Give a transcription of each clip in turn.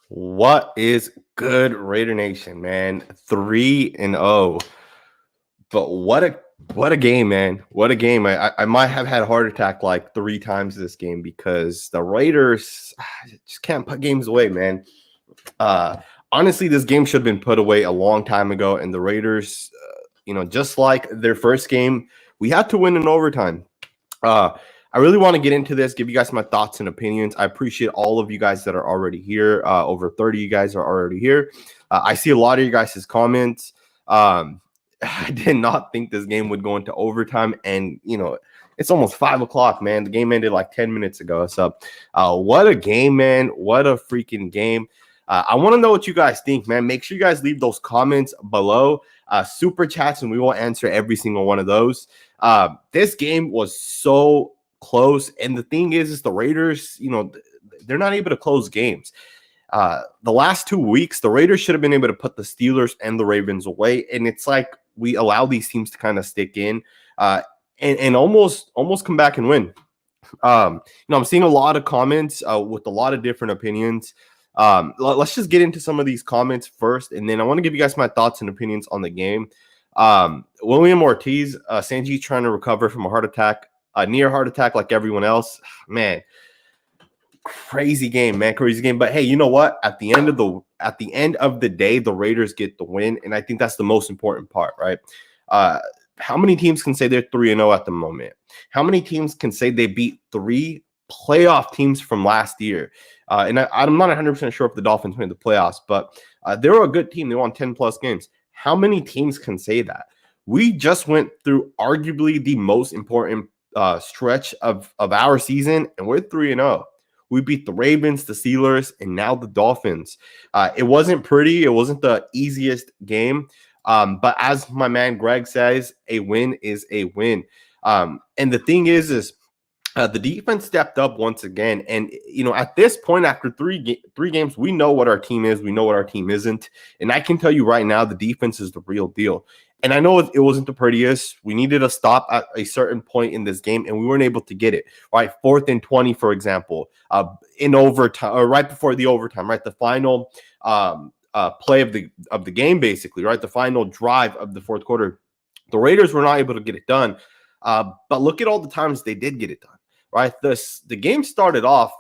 What is good, Raider Nation, man? 3-0. But what a game, man. What a game. I might have had a heart attack like 3 times this game because the Raiders just can't put games away, man. Honestly, this game should have been put away a long time ago, and the Raiders, just like their first game, we had to win in overtime. I really want to get into this, give you guys my thoughts and opinions. I appreciate all of you guys that are already here. Over 30 of you guys are already here. I see a lot of you guys' comments. I did not think this game would go into overtime, and it's almost 5 o'clock, man. The game ended like 10 minutes ago. So, what a game, man! What a freaking game! I want to know what you guys think, man. Make sure you guys leave those comments below, super chats, and we will answer every single one of those. This game was so close, and the thing is the Raiders, they're not able to close games. The last 2 weeks, the Raiders should have been able to put the Steelers and the Ravens away, and it's like we allow these teams to kind of stick in and almost come back and win. I'm seeing a lot of comments with a lot of different opinions. Let's just get into some of these comments first, and then I want to give you guys my thoughts and opinions on the game. William Ortiz, Sanjit trying to recover from a heart attack, a near heart attack like everyone else. Man, crazy game, man. Crazy game. But hey, you know what? At the end of the day, the Raiders get the win, and I think that's the most important part, right? How many teams can say they're 3-0 at the moment? How many teams can say they beat 3 playoff teams from last year? And I'm not 100% sure if the Dolphins made the playoffs, but they were a good team. They won 10+ games. How many teams can say that? We just went through arguably the most important stretch of our season, and we're 3-0. We beat the Ravens, the Steelers, and now the Dolphins. It wasn't pretty. It wasn't the easiest game. But as my man Greg says, a win is a win. And the thing is the defense stepped up once again. And, at this point, after three games, we know what our team is. We know what our team isn't. And I can tell you right now, the defense is the real deal. And I know it wasn't the prettiest. We needed a stop at a certain point in this game, and we weren't able to get it. Right, 4th and 20, for example, in overtime, or right before the overtime, right, the final play of the game, basically, right, the final drive of the fourth quarter. The Raiders were not able to get it done, but look at all the times they did get it done. Right, the game started off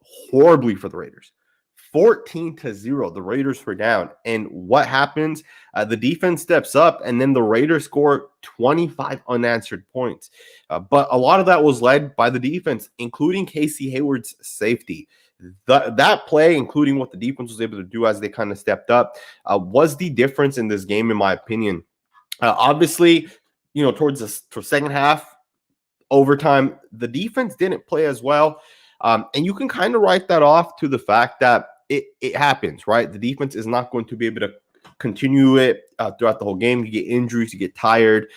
horribly for the Raiders. 14-0, the Raiders were down. And what happens? The defense steps up, and then the Raiders score 25 unanswered points. But a lot of that was led by the defense, including Casey Hayward's safety. That play, including what the defense was able to do as they kind of stepped up, was the difference in this game, in my opinion. Obviously, towards the second half, overtime, the defense didn't play as well. And you can kind of write that off to the fact that it happens, right? The defense is not going to be able to continue it throughout the whole game. You get injuries, you get tired.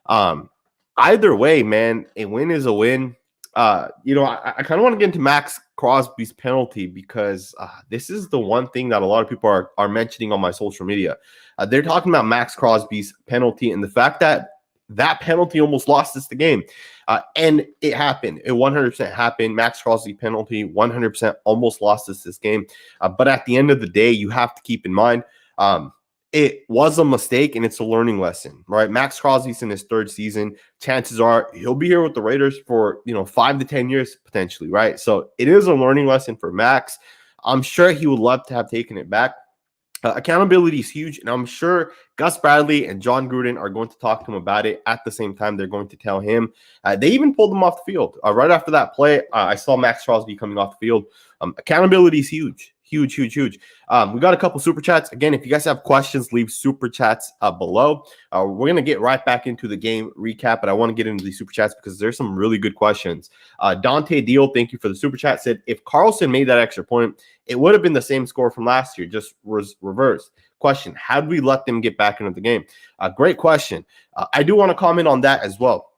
Either way, man, a win is a win. I kind of want to get into Maxx Crosby's penalty because this is the one thing that a lot of people are mentioning on my social media. They're talking about Maxx Crosby's penalty and the fact that penalty almost lost us the game. And it happened. It 100% happened. Maxx Crosby penalty 100% almost lost us this game. But at the end of the day, you have to keep in mind it was a mistake and it's a learning lesson, right? Maxx Crosby's in his 3rd season. Chances are he'll be here with the Raiders for 5 to 10 years potentially, right? So it is a learning lesson for Maxx. I'm sure he would love to have taken it back. Accountability is huge, and I'm sure Gus Bradley and John Gruden are going to talk to him about it. At the same time, they're going to tell him. They even pulled him off the field. Right after that play, I saw Maxx Crosby coming off the field. Accountability is huge. Huge. We got a couple super chats. Again, if you guys have questions, leave super chats below. We're going to get right back into the game recap, but I want to get into the super chats because there's some really good questions. Dante Deal, thank you for the super chat, said, if Carlson made that extra point, it would have been the same score from last year, just was reversed. Question, how do we let them get back into the game? Great question. I do want to comment on that as well.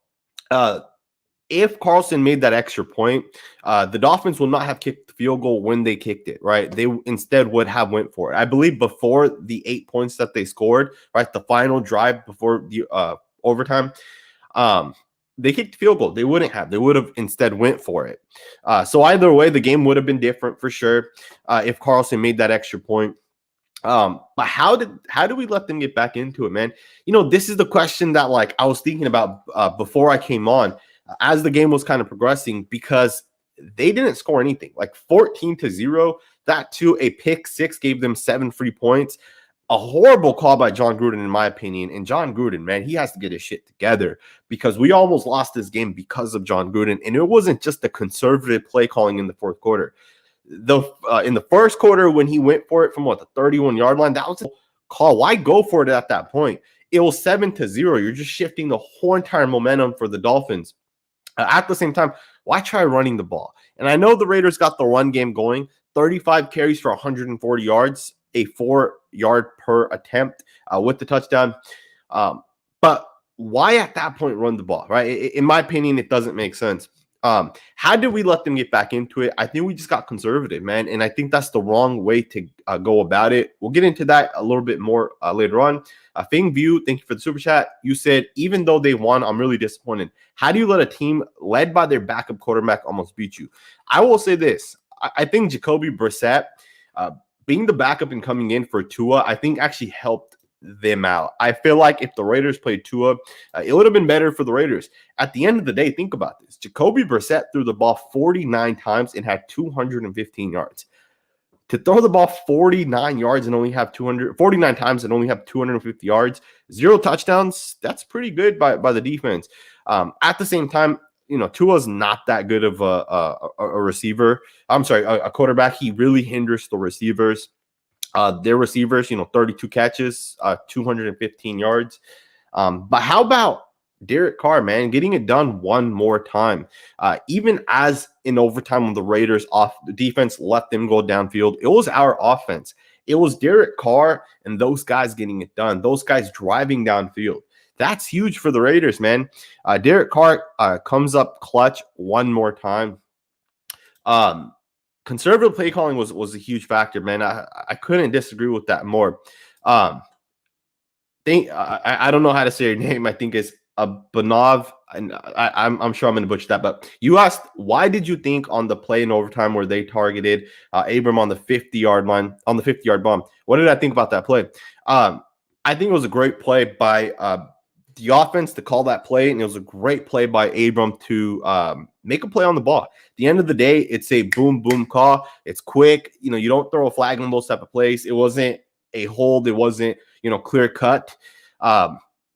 If Carlson made that extra point, the Dolphins will not have kicked the field goal when they kicked it, right? They instead would have went for it. I believe before the 8 points that they scored, right, the final drive before the overtime, they kicked field goal. They wouldn't have. They would have instead went for it. So either way, the game would have been different for sure if Carlson made that extra point. But how do we let them get back into it, man? This is the question that like I was thinking about before I came on as the game was kind of progressing, because they didn't score anything. Like 14-0, that to a pick six gave them 7 free points. A horrible call by John Gruden, in my opinion. And John Gruden, man, he has to get his shit together, because we almost lost this game because of John Gruden. And it wasn't just the conservative play calling in the fourth quarter. In the first quarter, when he went for it from the 31-yard line, that was a call. Why go for it at that point? It was 7-0. You're just shifting the whole entire momentum for the Dolphins. At the same time, why try running the ball? And I know the Raiders got the run game going, 35 carries for 140 yards, a 4-yard per attempt with the touchdown. But why at that point run the ball, right? In my opinion, it doesn't make sense. How did we let them get back into it? I think we just got conservative, man. And I think that's the wrong way to go about it. We'll get into that a little bit more later on. Fing View, thank you for the super chat. You said, even though they won, I'm really disappointed. How do you let a team led by their backup quarterback almost beat you? I will say this. I think Jacoby Brissett, being the backup and coming in for Tua, I think actually helped them out. I feel like if the Raiders played Tua, it would have been better for the Raiders. At the end of the day, think about this. Jacoby Brissett threw the ball 49 times and had 215 yards. To throw the ball 49 yards and only have 49 times and only have 250 yards, 0 touchdowns, that's pretty good by the defense. At the same time, Tua's not that good of a receiver. I'm sorry, a quarterback. He really hinders the receivers. Their receivers, 32 catches, 215 yards. But how about Derek Carr, man, getting it done one more time? Even as in overtime when the Raiders the defense let them go downfield, it was our offense. It was Derek Carr and those guys getting it done, those guys driving downfield. That's huge for the Raiders, man. Derek Carr comes up clutch one more time. Conservative play calling was a huge factor, man. I couldn't disagree with that more. I don't know how to say your name. I think it's Banov, and I'm sure I'm going to butcher that. But you asked, why did you think on the play in overtime where they targeted Abram on the 50-yard line, on the 50-yard bomb? What did I think about that play? I think it was a great play by the offense to call that play, and it was a great play by Abram to make a play on the ball. At the end of the day, it's a boom, boom call. It's quick. You don't throw a flag on those type of plays. It wasn't a hold. It wasn't, clear cut.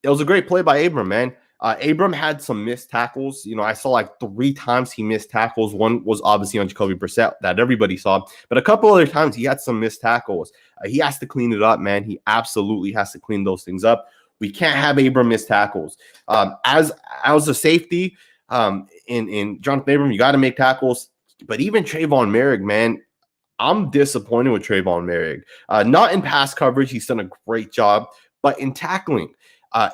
It was a great play by Abram, man. Abram had some missed tackles. I saw like 3 times he missed tackles. One was obviously on Jacoby Brissett that everybody saw, but a couple other times he had some missed tackles. He has to clean it up, man. He absolutely has to clean those things up. We can't have Abram miss tackles. As a safety in Jonathan Abram, you got to make tackles. But even Trayvon Merrick, man, I'm disappointed with Trayvon Merrick. Not in pass coverage, he's done a great job, but in tackling.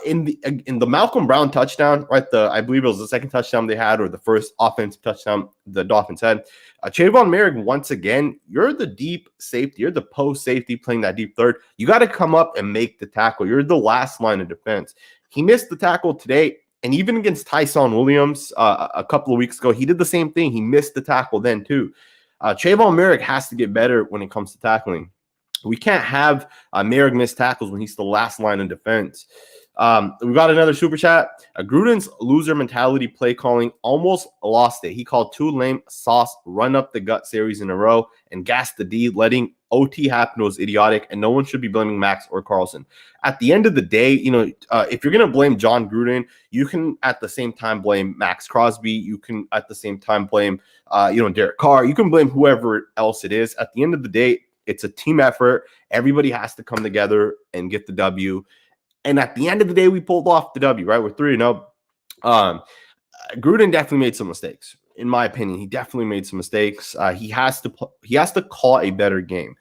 In the Malcolm Brown touchdown, right? I believe it was the second touchdown they had, or the first offensive touchdown the Dolphins had. Trayvon Merrick, once again, you're the deep safety, you're the post safety playing that deep third. You got to come up and make the tackle. You're the last line of defense. He missed the tackle today, and even against Tyson Williams a couple of weeks ago, he did the same thing. He missed the tackle then too. Trayvon Merrick has to get better when it comes to tackling. We can't have Merrick miss tackles when he's the last line of defense. We got another super chat. Gruden's loser mentality play calling almost lost it. He called 2 lame sauce run up the gut series in a row and gassed the D. Letting OT happen was idiotic, and no one should be blaming Maxx or Carlson. At the end of the day, if you're going to blame John Gruden, you can at the same time blame Maxx Crosby. You can at the same time blame, Derek Carr. You can blame whoever else it is. At the end of the day, it's a team effort. Everybody has to come together and get the W. And at the end of the day, we pulled off the W, right? We're 3-0. Gruden definitely made some mistakes. In my opinion, he definitely made some mistakes. He has to call a better game.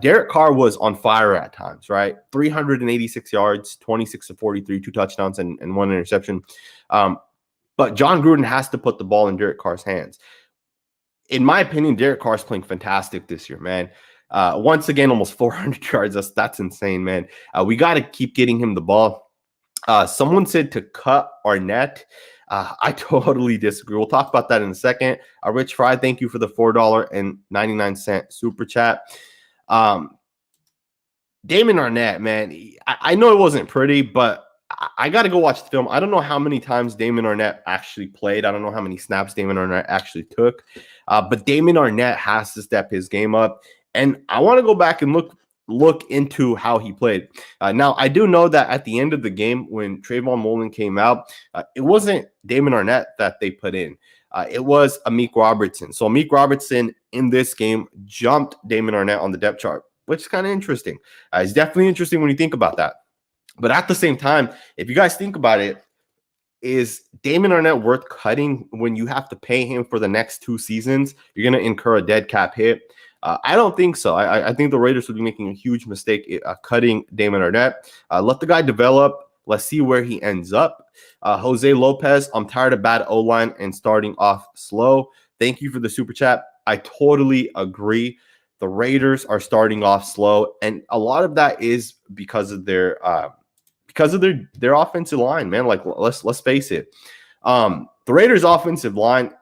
Derek Carr was on fire at times, right? 386 yards, 26 to 43, 2 touchdowns, and 1 interception. But John Gruden has to put the ball in Derek Carr's hands. In my opinion, Derek Carr's playing fantastic this year, man. Once again, almost 400 yards. That's insane, man. We got to keep getting him the ball. Someone said to cut Arnette. I totally disagree. We'll talk about that in a second. Rich Fry, thank you for the $4.99 super chat. Damon Arnette, man, I know it wasn't pretty, but I got to go watch the film. I don't know how many times Damon Arnette actually played. I don't know how many snaps Damon Arnette actually took, but Damon Arnette has to step his game up. And I want to go back and look into how he played. Now, I do know that at the end of the game, when Trayvon Mullen came out, it wasn't Damon Arnette that they put in. It was Amik Robertson. So Amik Robertson in this game jumped Damon Arnette on the depth chart, which is kind of interesting. It's definitely interesting when you think about that. But at the same time, if you guys think about it, is Damon Arnette worth cutting when you have to pay him for the next 2 seasons? You're going to incur a dead cap hit. I don't think so. I think the Raiders would be making a huge mistake cutting Damon Arnette. Let the guy develop. Let's see where he ends up. Jose Lopez, I'm tired of bad O-line and starting off slow. Thank you for the super chat. I totally agree. The Raiders are starting off slow, and a lot of that is because of their offensive line, man. Like let's face it. The Raiders' offensive line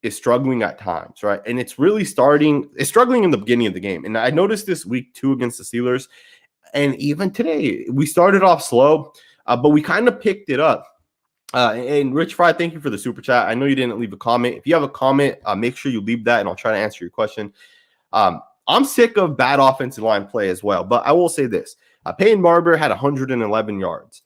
is struggling at times, right? And it's struggling in the beginning of the game. And I noticed this week 2 against the Steelers. And even today, we started off slow, but we kind of picked it up. And Rich Fry, thank you for the super chat. I know you didn't leave a comment. If you have a comment, make sure you leave that and I'll try to answer your question. I'm sick of bad offensive line play as well, but I will say this. Peyton Barber had 111 yards.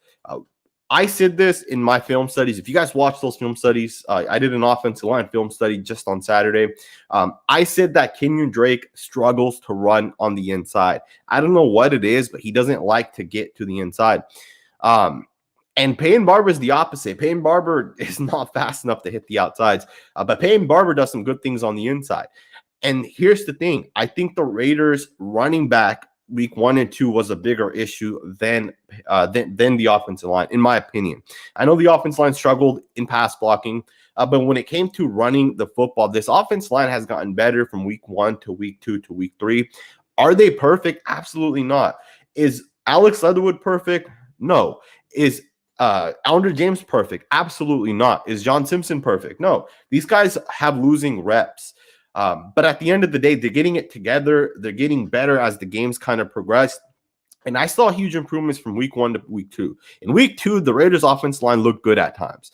I said this in my film studies. If you guys watch those film studies, I did an offensive line film study just on Saturday. I said that Kenyon Drake struggles to run on the inside. I don't know what it is, but he doesn't like to get to the inside. And Peyton Barber is the opposite. Peyton Barber is not fast enough to hit the outsides, but Peyton Barber does some good things on the inside. And here's the thing. I think the Raiders running back week 1 and 2 was a bigger issue than the offensive line, in my opinion. I know the offensive line struggled in pass blocking, but when it came to running the football, this offensive line has gotten better from week 1 to week 2 to week 3. Are they perfect? Absolutely not. Is Alex Leatherwood perfect? No. Is Andre James perfect? Absolutely not. Is John Simpson perfect? No. These guys have losing reps. But at the end of the day, they're getting it together. They're getting better as the games kind of progress. And I saw huge improvements from week 1 to week 2. In week 2, the Raiders' offensive line looked good at times.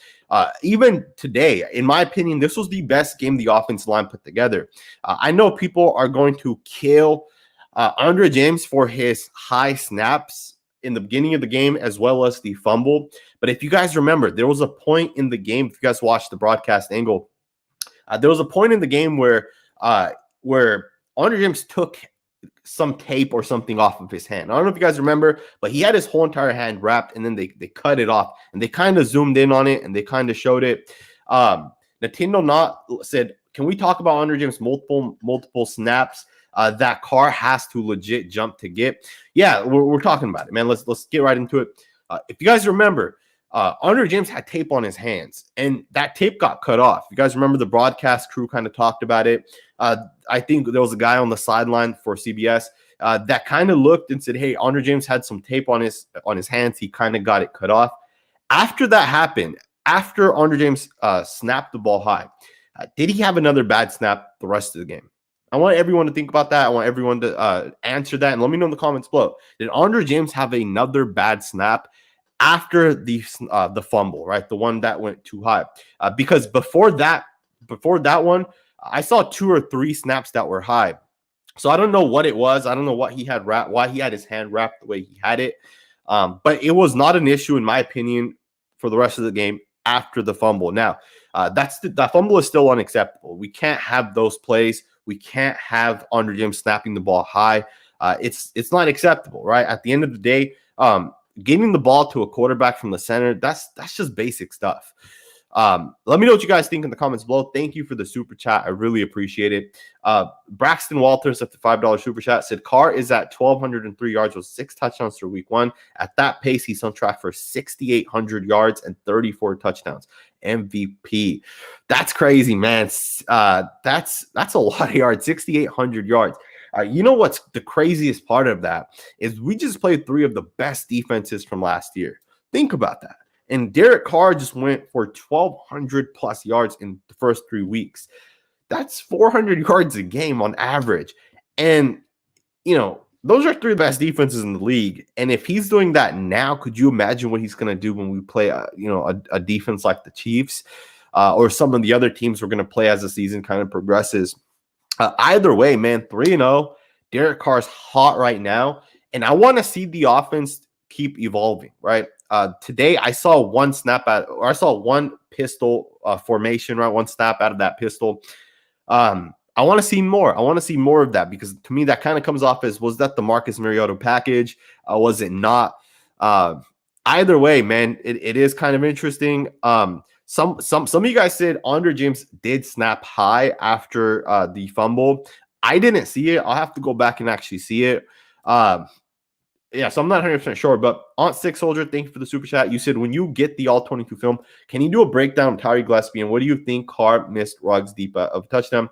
Even today, in my opinion, this was the best game the offensive line put together. I know people are going to kill Andre James for his high snaps in the beginning of the game as well as the fumble. But if you guys remember, there was a point in the game, if you guys watched the broadcast angle, there was a point in the game where Andre James took some tape or something off of his hand. I don't know if you guys remember, but he had his whole entire hand wrapped, and then they cut it off, and they kind of zoomed in on it, and they kind of showed it. Nintendo Not said, can we talk about Andre James multiple snaps that Carr has to legit jump to get? Yeah, we're talking about it, man. Let's get right into it. If you guys remember, Andre James had tape on his hands, and that tape got cut off. You guys remember the broadcast crew kind of talked about it. I think there was a guy on the sideline for CBS that kind of looked and said, hey, Andre James had some tape on his hands. He kind of got it cut off. After that happened, after Andre James snapped the ball high, did he have another bad snap the rest of the game? I want everyone to think about that. I want everyone to answer that, and let me know in the comments below. Did Andre James have another bad snap after the fumble, right? The one that went too high. Because before that one, I saw 2 or 3 snaps that were high. So I don't know what it was. I don't know what he had wrapped, why he had his hand wrapped the way he had it. But it was not an issue, in my opinion, for the rest of the game after the fumble. Now, that fumble is still unacceptable. We can't have those plays. We can't have Andre James snapping the ball high. It's not acceptable, right? At the end of the day, getting the ball to a quarterback from the center, that's just basic stuff. Let me know what you guys think in the comments below. Thank you for the super chat. I really appreciate it. Braxton Walters at the $5 super chat said, Carr is at 1,203 yards with 6 touchdowns for week 1. At that pace, he's on track for 6,800 yards and 34 touchdowns. MVP. That's crazy, man. That's a lot of yards, 6,800 yards. You know what's the craziest part of that is we just played 3 of the best defenses from last year. Think about that. And Derek Carr just went for 1,200 plus yards in the first 3 weeks. That's 400 yards a game on average. And, those are 3 best defenses in the league. And if he's doing that now, could you imagine what he's going to do when we play, a defense like the Chiefs or some of the other teams we're going to play as the season kind of progresses? Either way, man, 3-0. Derek Carr's hot right now. And I want to see the offense keep evolving, right? Today, I saw one pistol formation, right? One snap out of that pistol. I want to see more. I want to see more of that because to me, that kind of comes off as, was that the Marcus Mariota package? Was it not? Either way, man, it is kind of interesting. Some of you guys said Andre James did snap high after the fumble. I didn't see it. I'll have to go back and actually see it. Yeah, so I'm not 100% sure, but Aunt Six Soldier, thank you for the super chat. You said, when you get the all-22 film, can you do a breakdown of Tyree Gillespie, and what do you think Carr missed Ruggs deep of a touchdown?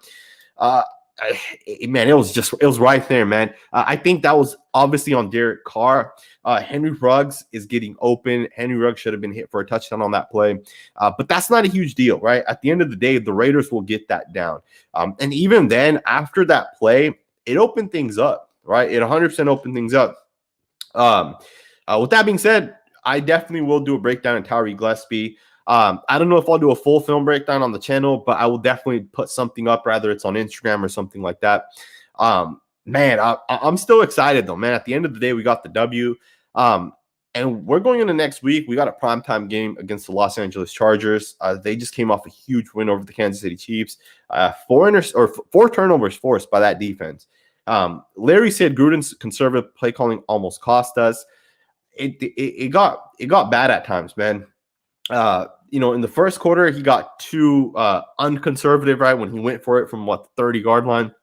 Man, it was right there, man. I think that was obviously on Derek Carr. Henry Ruggs is getting open. Henry Ruggs should have been hit for a touchdown on that play. But that's not a huge deal, right? At the end of the day, the Raiders will get that down. And even then, after that play, it opened things up, right? It 100% opened things up. With that being said, I definitely will do a breakdown in Tyree Gillespie. I don't know if I'll do a full film breakdown on the channel, but I will definitely put something up, rather it's on Instagram or something like that. Man, I'm still excited though, man. At the end of the day, we got the W. And we're going into next week. We got a primetime game against the Los Angeles Chargers. They just came off a huge win over the Kansas City Chiefs. 4 turnovers forced by that defense. Larry said Gruden's conservative play calling almost cost us. It got bad at times, man. In the first quarter, he got too unconservative, right? When he went for it from the 30-yard line.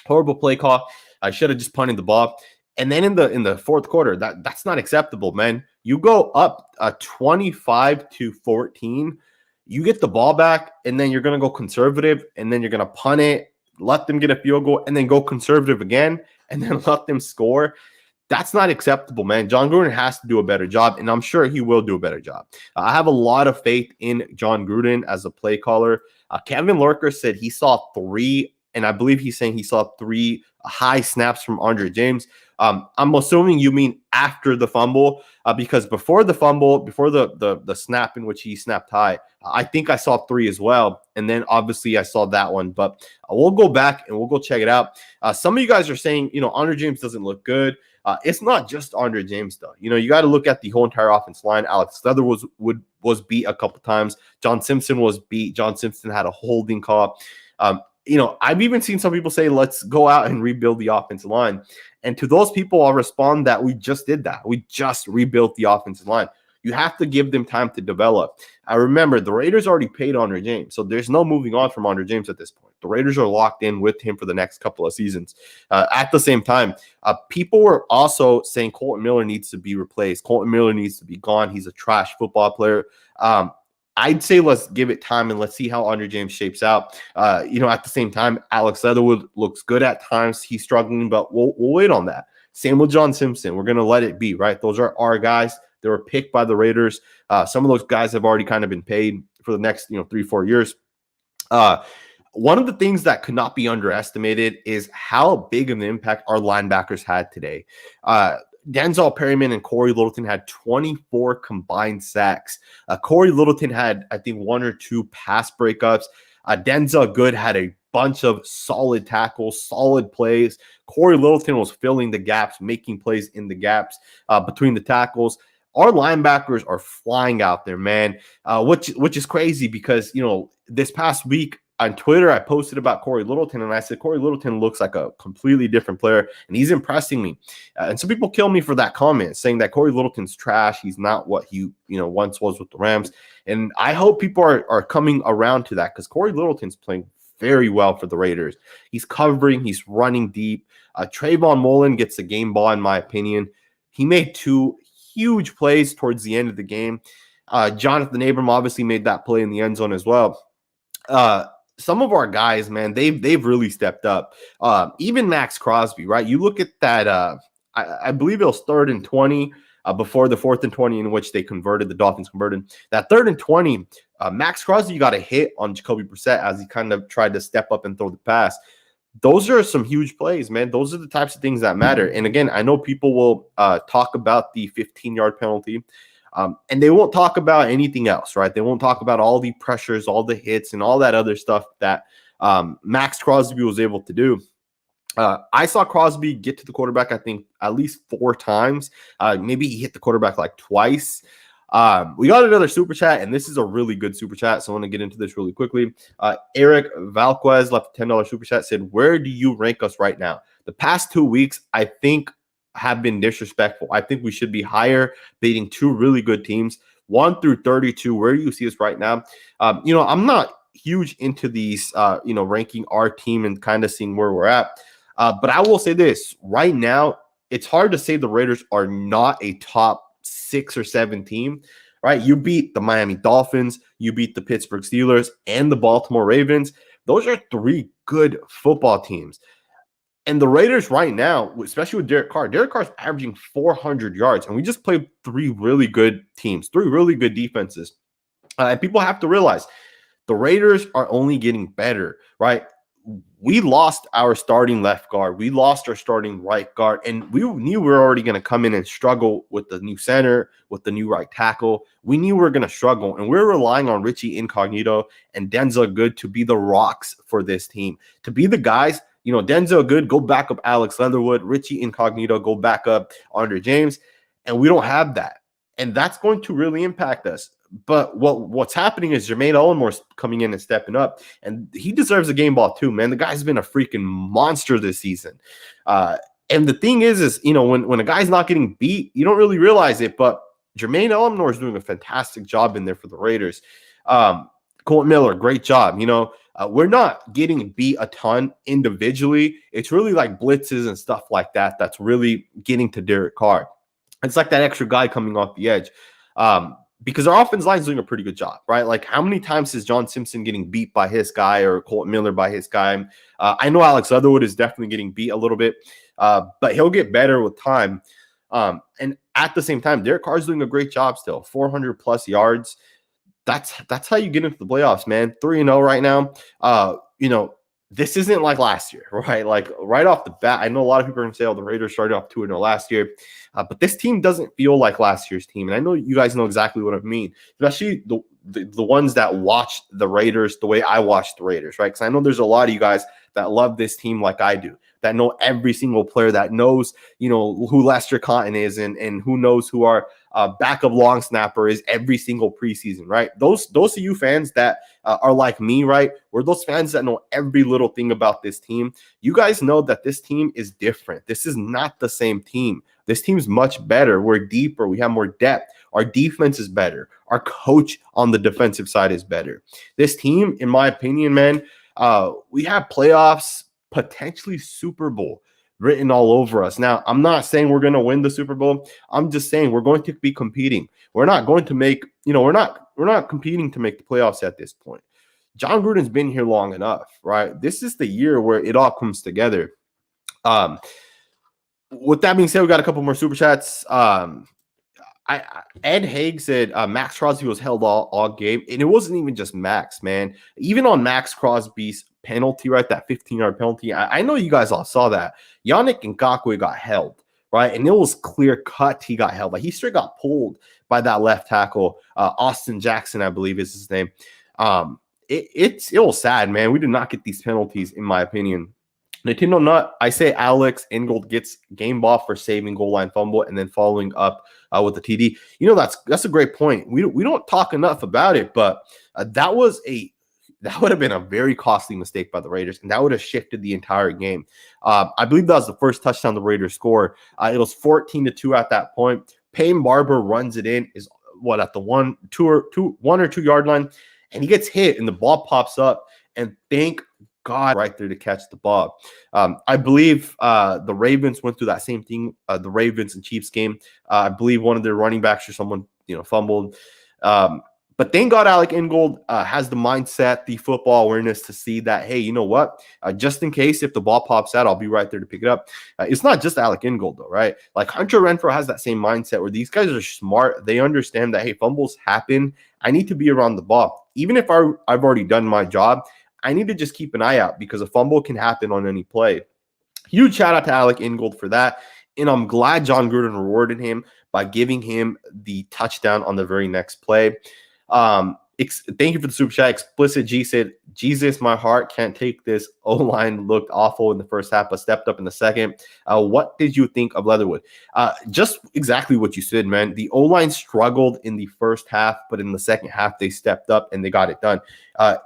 Horrible play call. I should have just punted the ball. And then in the fourth quarter, that's not acceptable, man. You go up 25-14, you get the ball back, and then you're going to go conservative, and then you're going to punt it, let them get a field goal, and then go conservative again, and then let them score. That's not acceptable, man. John Gruden has to do a better job, and I'm sure he will do a better job. I have a lot of faith in John Gruden as a play caller. Kevin Lurker said he saw 3, and I believe he's saying he saw 3 high snaps from Andre James. I'm assuming you mean after the fumble, because before the fumble, before the snap in which he snapped high, I think I saw 3 as well. And then obviously I saw that one, but we'll go back and we'll go check it out. Some of you guys are saying, Andre James doesn't look good. It's not just Andre James, though. You got to look at the whole entire offense line. Alex Leather was beat a couple times. John Simpson was beat. John Simpson had a holding call. I've even seen some people say, let's go out and rebuild the offensive line. And to those people, I'll respond that we just did that. We just rebuilt the offensive line. You have to give them time to develop. I remember the Raiders already paid Andre James, so there's no moving on from Andre James at this point. The Raiders are locked in with him for the next couple of seasons. At the same time, people were also saying Colton Miller needs to be replaced. Colton Miller needs to be gone. He's a trash football player. I'd say let's give it time and let's see how Andre James shapes out. At the same time, Alex Leatherwood looks good at times. He's struggling, but we'll wait on that. Same with John Simpson. We're going to let it be, right? Those are our guys. They were picked by the Raiders. Some of those guys have already kind of been paid for the next 3-4 years. One of the things that could not be underestimated is how big of an impact our linebackers had today. Denzel Perryman and Corey Littleton had 24 combined sacks. Corey Littleton had, I think, 1 or 2 pass breakups. Denzel Good had a bunch of solid tackles, solid plays. Corey Littleton was filling the gaps, making plays in the gaps between the tackles. Our linebackers are flying out there, man, which is crazy because, this past week, on Twitter, I posted about Corey Littleton, and I said, Corey Littleton looks like a completely different player, and he's impressing me. And some people kill me for that comment, saying that Corey Littleton's trash. He's not what he once was with the Rams. And I hope people are coming around to that because Corey Littleton's playing very well for the Raiders. He's covering. He's running deep. Trayvon Mullen gets the game ball, in my opinion. He made 2 huge plays towards the end of the game. Jonathan Abram obviously made that play in the end zone as well. Some of our guys, man, they've really stepped up. Even Maxx Crosby, right? You look at that. I believe it was 3rd and 20. before the 4th and 20 in which the Dolphins converted. That 3rd and 20, Maxx Crosby got a hit on Jacoby Brissett as he kind of tried to step up and throw the pass. Those are some huge plays, man. Those are the types of things that matter. And again, I know people will talk about the 15-yard penalty, and they won't talk about anything else, right? They won't talk about all the pressures, all the hits, and all that other stuff that Maxx Crosby was able to do. I saw Crosby get to the quarterback, I think, at least 4 times. Maybe he hit the quarterback like twice. We got another super chat, and this is a really good super chat, so I want to get into this really quickly. Eric Valquez left a $10 super chat, said, where do you rank us right now? The past 2 weeks, I think, have been disrespectful. I think we should be higher, beating 2 really good teams, 1 through 32. Where do you see us right now? I'm not huge into these, ranking our team and kind of seeing where we're at. But I will say this, right now, it's hard to say the Raiders are not a top 6 or 7 team, right? You beat the Miami Dolphins, you beat the Pittsburgh Steelers, and the Baltimore Ravens. Those are 3 good football teams. And the Raiders right now, especially with Derek Carr's averaging 400 yards, and we just played 3 really good teams, 3 really good defenses. And people have to realize the Raiders are only getting better, right? We lost our starting left guard. We lost our starting right guard. And we knew we were already going to come in and struggle with the new center, with the new right tackle. We knew we were going to struggle. And we're relying on Richie Incognito and Denzel Good to be the rocks for this team, to be the guys. Denzel Good, go back up Alex Leatherwood. Richie Incognito, go back up Andre James. And we don't have that. And that's going to really impact us. But what's happening is Jermaine Ellimore's coming in and stepping up, and he deserves a game ball too, man. The guy's been a freaking monster this season. And the thing is when a guy's not getting beat, you don't really realize it, but Jermaine Ellimore is doing a fantastic job in there for the Raiders. Colton Miller, great job. We're not getting beat a ton individually. It's really like blitzes and stuff like that that's really getting to Derek Carr. It's like that extra guy coming off the edge. Because our offense line is doing a pretty good job, right? Like, how many times is John Simpson getting beat by his guy or Colton Miller by his guy? I know Alex Leatherwood is definitely getting beat a little bit, but he'll get better with time. And at the same time, Derek Carr is doing a great job still. 400+ yards. That's how you get into the playoffs, man. 3-0 right now. This isn't like last year, right? Like right off the bat, I know a lot of people are going to say, oh, the Raiders started off 2-0 last year. But this team doesn't feel like last year's team. And I know you guys know exactly what I mean, especially the ones that watch the Raiders the way I watch the Raiders, right? Because I know there's a lot of you guys that love this team like I do, that know every single player, that knows, who Lester Cotton is and who knows who our backup long snapper is every single preseason, right? Those of you fans that are like me, right? We're those fans that know every little thing about this team. You guys know that this team is different. This is not the same team. This team's much better. We're deeper. We have more depth. Our defense is better. Our coach on the defensive side is better. This team, in my opinion, man, we have playoffs, potentially Super Bowl written all over us. Now, I'm not saying we're going to win the Super Bowl. I'm just saying we're going to be competing. We're not going to make, we're not competing to make the playoffs at this point. John Gruden's been here long enough, right? This is the year where it all comes together. With that being said, we got a couple more super chats. Ed Haig said Maxx Crosby was held all game, and it wasn't even just Max, man. Even on Maxx Crosby's penalty, right, that 15-yard penalty, I know you guys all saw that. Yannick Ngakoue got held, right, and it was clear cut he got held. Like, he straight got pulled by that left tackle, Austin Jackson, I believe is his name. It was sad, man. We did not get these penalties, in my opinion. Nintendo Nut, I say Alex Ingold gets game ball for saving goal line fumble and then following up with the TD. That's a great point. We don't talk enough about it, but that would have been a very costly mistake by the Raiders, and that would have shifted the entire game. I believe that was the first touchdown the Raiders scored. It was 14-2 at that point. Payne Barber runs it in, is at the 1 or 2 yard line, and he gets hit, and the ball pops up, and thank God right there to catch the ball. I believe the Ravens went through that same thing, the Ravens and Chiefs game. I believe one of their running backs or someone fumbled. But thank God Alec Ingold has the mindset, the football awareness to see that, hey, you know what? Just in case if the ball pops out, I'll be right there to pick it up. It's not just Alec Ingold, though, right? Like Hunter Renfrow has that same mindset where these guys are smart. They understand that, hey, fumbles happen. I need to be around the ball. Even if I've already done my job, I need to just keep an eye out because a fumble can happen on any play. Huge shout out to Alec Ingold for that. And I'm glad John Gruden rewarded him by giving him the touchdown on the very next play. Thank you for the super chat. Explicit G said, Jesus, my heart can't take this. O-line looked awful in the first half, but stepped up in the second. What did you think of Leatherwood? Just exactly what you said, man. The O-line struggled in the first half, but in the second half, they stepped up and they got it done.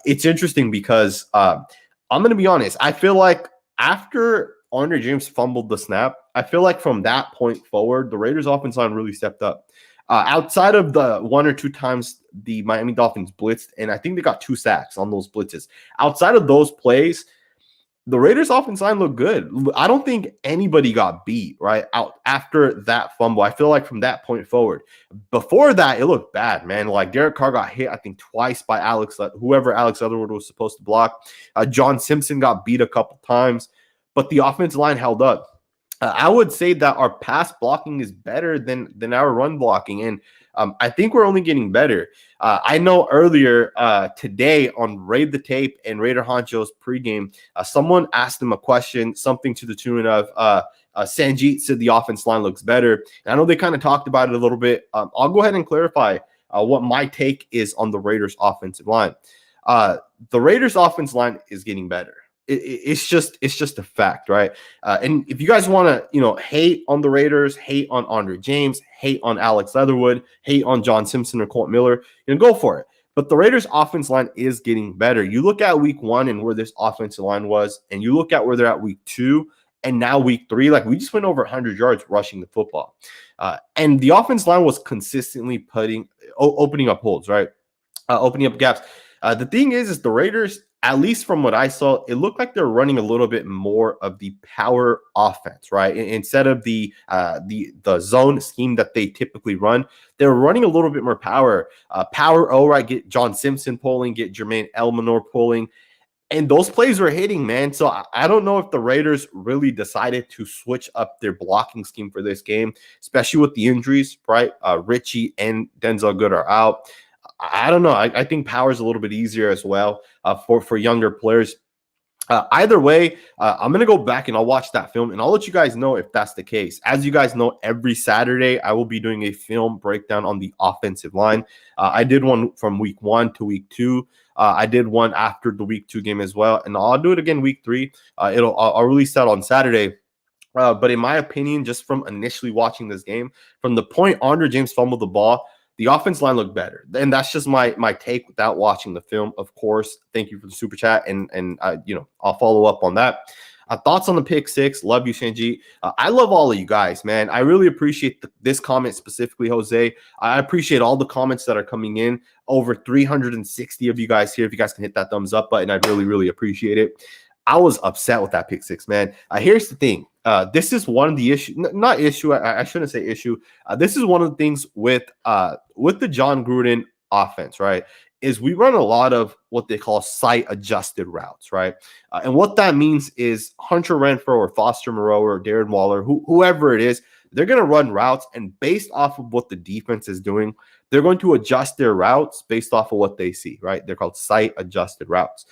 It's interesting because I'm going to be honest. I feel like after Andre James fumbled the snap, I feel like from that point forward, the Raiders' offense line really stepped up. Outside of the one or two times the Miami Dolphins blitzed, and I think they got 2 sacks on those blitzes. Outside of those plays, the Raiders' offense line looked good. I don't think anybody got beat, right, out after that fumble. I feel like from that point forward. Before that, it looked bad, man. Like Derek Carr got hit, I think, twice by whoever Alex Leatherwood was supposed to block. John Simpson got beat a couple times, but the offensive line held up. I would say that our pass blocking is better than our run blocking, and I think we're only getting better. I know earlier today on Raid the Tape and Raider Honcho's pregame, someone asked him a question, something to the tune of Sanjit said the offense line looks better. And I know they kind of talked about it a little bit. I'll go ahead and clarify what my take is on the Raiders offensive line. The Raiders offensive line is getting better. It's just a fact, right? And if you guys want to, hate on the Raiders, hate on Andre James, hate on Alex Leatherwood, hate on John Simpson or Colt Miller, go for it. But the Raiders' offense line is getting better. You look at week 1 and where this offensive line was, and you look at where they're at week 2 and now week 3, like we just went over 100 yards rushing the football. And the offense line was consistently opening up holes, right? Opening up gaps. The thing is the Raiders, at least from what I saw, it looked like they're running a little bit more of the power offense, right? Instead of the zone scheme that they typically run, they're running a little bit more power. Power O, right? Get John Simpson pulling, get Jermaine Elmanor pulling. And those plays were hitting, man. So I don't know if the Raiders really decided to switch up their blocking scheme for this game, especially with the injuries, right? Richie and Denzel Good are out. I don't know. I think power is a little bit easier as well for younger players. Either way, I'm going to go back and I'll watch that film and I'll let you guys know if that's the case. As you guys know, every Saturday, I will be doing a film breakdown on the offensive line. I did one from week 1 to week 2. I did one after the week 2 game as well. And I'll do it again week 3. I'll release that on Saturday. But in my opinion, just from initially watching this game, from the point Andre James fumbled the ball, the offense line looked better. And that's just my take without watching the film, of course. Thank you for the super chat. And I'll follow up on that. Thoughts on the pick 6. Love you, Sanjit. I love all of you guys, man. I really appreciate this comment specifically, Jose. I appreciate all the comments that are coming in. Over 360 of you guys here. If you guys can hit that thumbs up button, I'd really, really appreciate it. I was upset with that pick 6, man. Here's the thing. This is one of the issues, not issue. I shouldn't say issue. This is one of the things with the John Gruden offense, right? Is we run a lot of what they call site adjusted routes, right? And what that means is Hunter Renfrow or Foster Moreau or Darren Waller, whoever it is, they're going to run routes, and based off of what the defense is doing, they're going to adjust their routes based off of what they see, right? They're called site adjusted routes.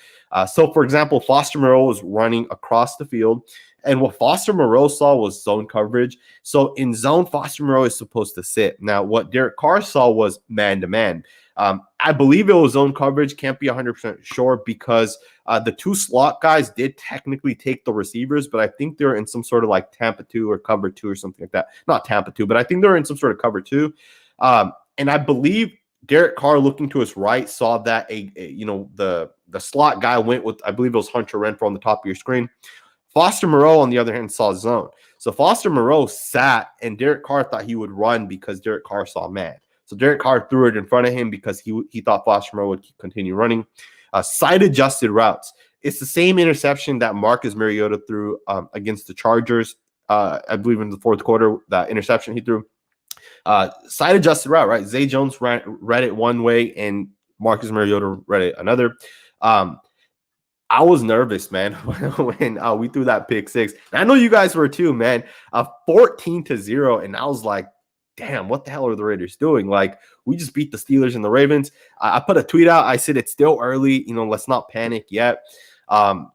So, for example, Foster Moreau was running across the field, and what Foster Moreau saw was zone coverage. So in zone, Foster Moreau is supposed to sit. Now, what Derek Carr saw was man-to-man. I believe it was zone coverage. Can't be 100% sure because the 2 slot guys did technically take the receivers, but I think they're in some sort of like Tampa 2 or cover 2 or something like that. Not Tampa 2, but I think they're in some sort of cover 2. And I believe Derek Carr, looking to his right, saw that the slot guy went with, I believe it was Hunter Renfrow on the top of your screen. Foster Moreau, on the other hand, saw zone. So Foster Moreau sat, and Derek Carr thought he would run because Derek Carr saw man. So Derek Carr threw it in front of him because he thought Foster Moreau would continue running. Side-adjusted routes. It's the same interception that Marcus Mariota threw against the Chargers, I believe in the fourth quarter, that interception he threw. Side adjusted route, right? Zay Jones read it one way and Marcus Mariota read it another. I was nervous, man, when we threw that pick six. And I know you guys were too, man. 14-0, and I was like, damn, what the hell are the Raiders doing? Like, we just beat the Steelers and the Ravens. I put a tweet out. I said it's still early. Let's not panic yet. And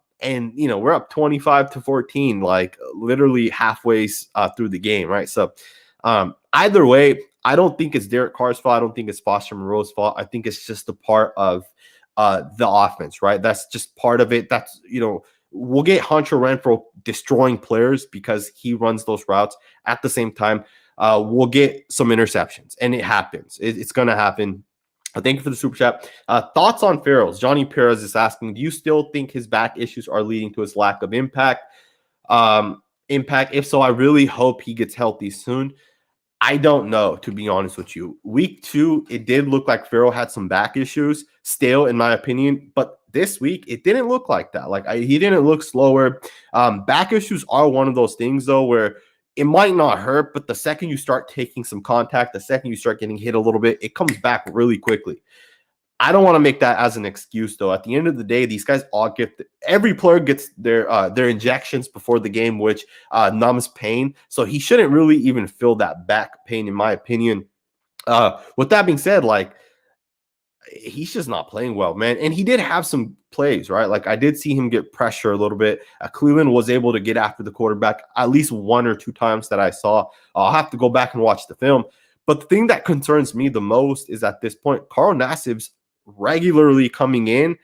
we're up 25-14, like literally halfway through the game, right? So, either way, I don't think it's Derek Carr's fault. I don't think it's Foster Moreau's fault. I think it's just a part of the offense, right? That's just part of it. That's, we'll get Hunter Renfrow destroying players because he runs those routes. At the same time, we'll get some interceptions, and it happens. It's going to happen. Thank you for the super chat. Thoughts on Farrell's? Johnny Perez is asking, do you still think his back issues are leading to his lack of impact? If so, I really hope he gets healthy soon. I don't know, to be honest with you. Week 2, it did look like Farrell had some back issues still, in my opinion. But this week, it didn't look like that. He didn't look slower. Back issues are one of those things, though, where it might not hurt, but the second you start taking some contact, the second you start getting hit a little bit, it comes back really quickly. I don't want to make that as an excuse, though. At the end of the day, these guys all every player gets their injections before the game, which numbs pain. So he shouldn't really even feel that back pain, in my opinion. With that being said, he's just not playing well, man. And he did have some plays, right? I did see him get pressure a little bit. Cleveland was able to get after the quarterback at least 1 or 2 times that I saw. I'll have to go back and watch the film. But the thing that concerns me the most is at this point, Carl Nassib's regularly coming in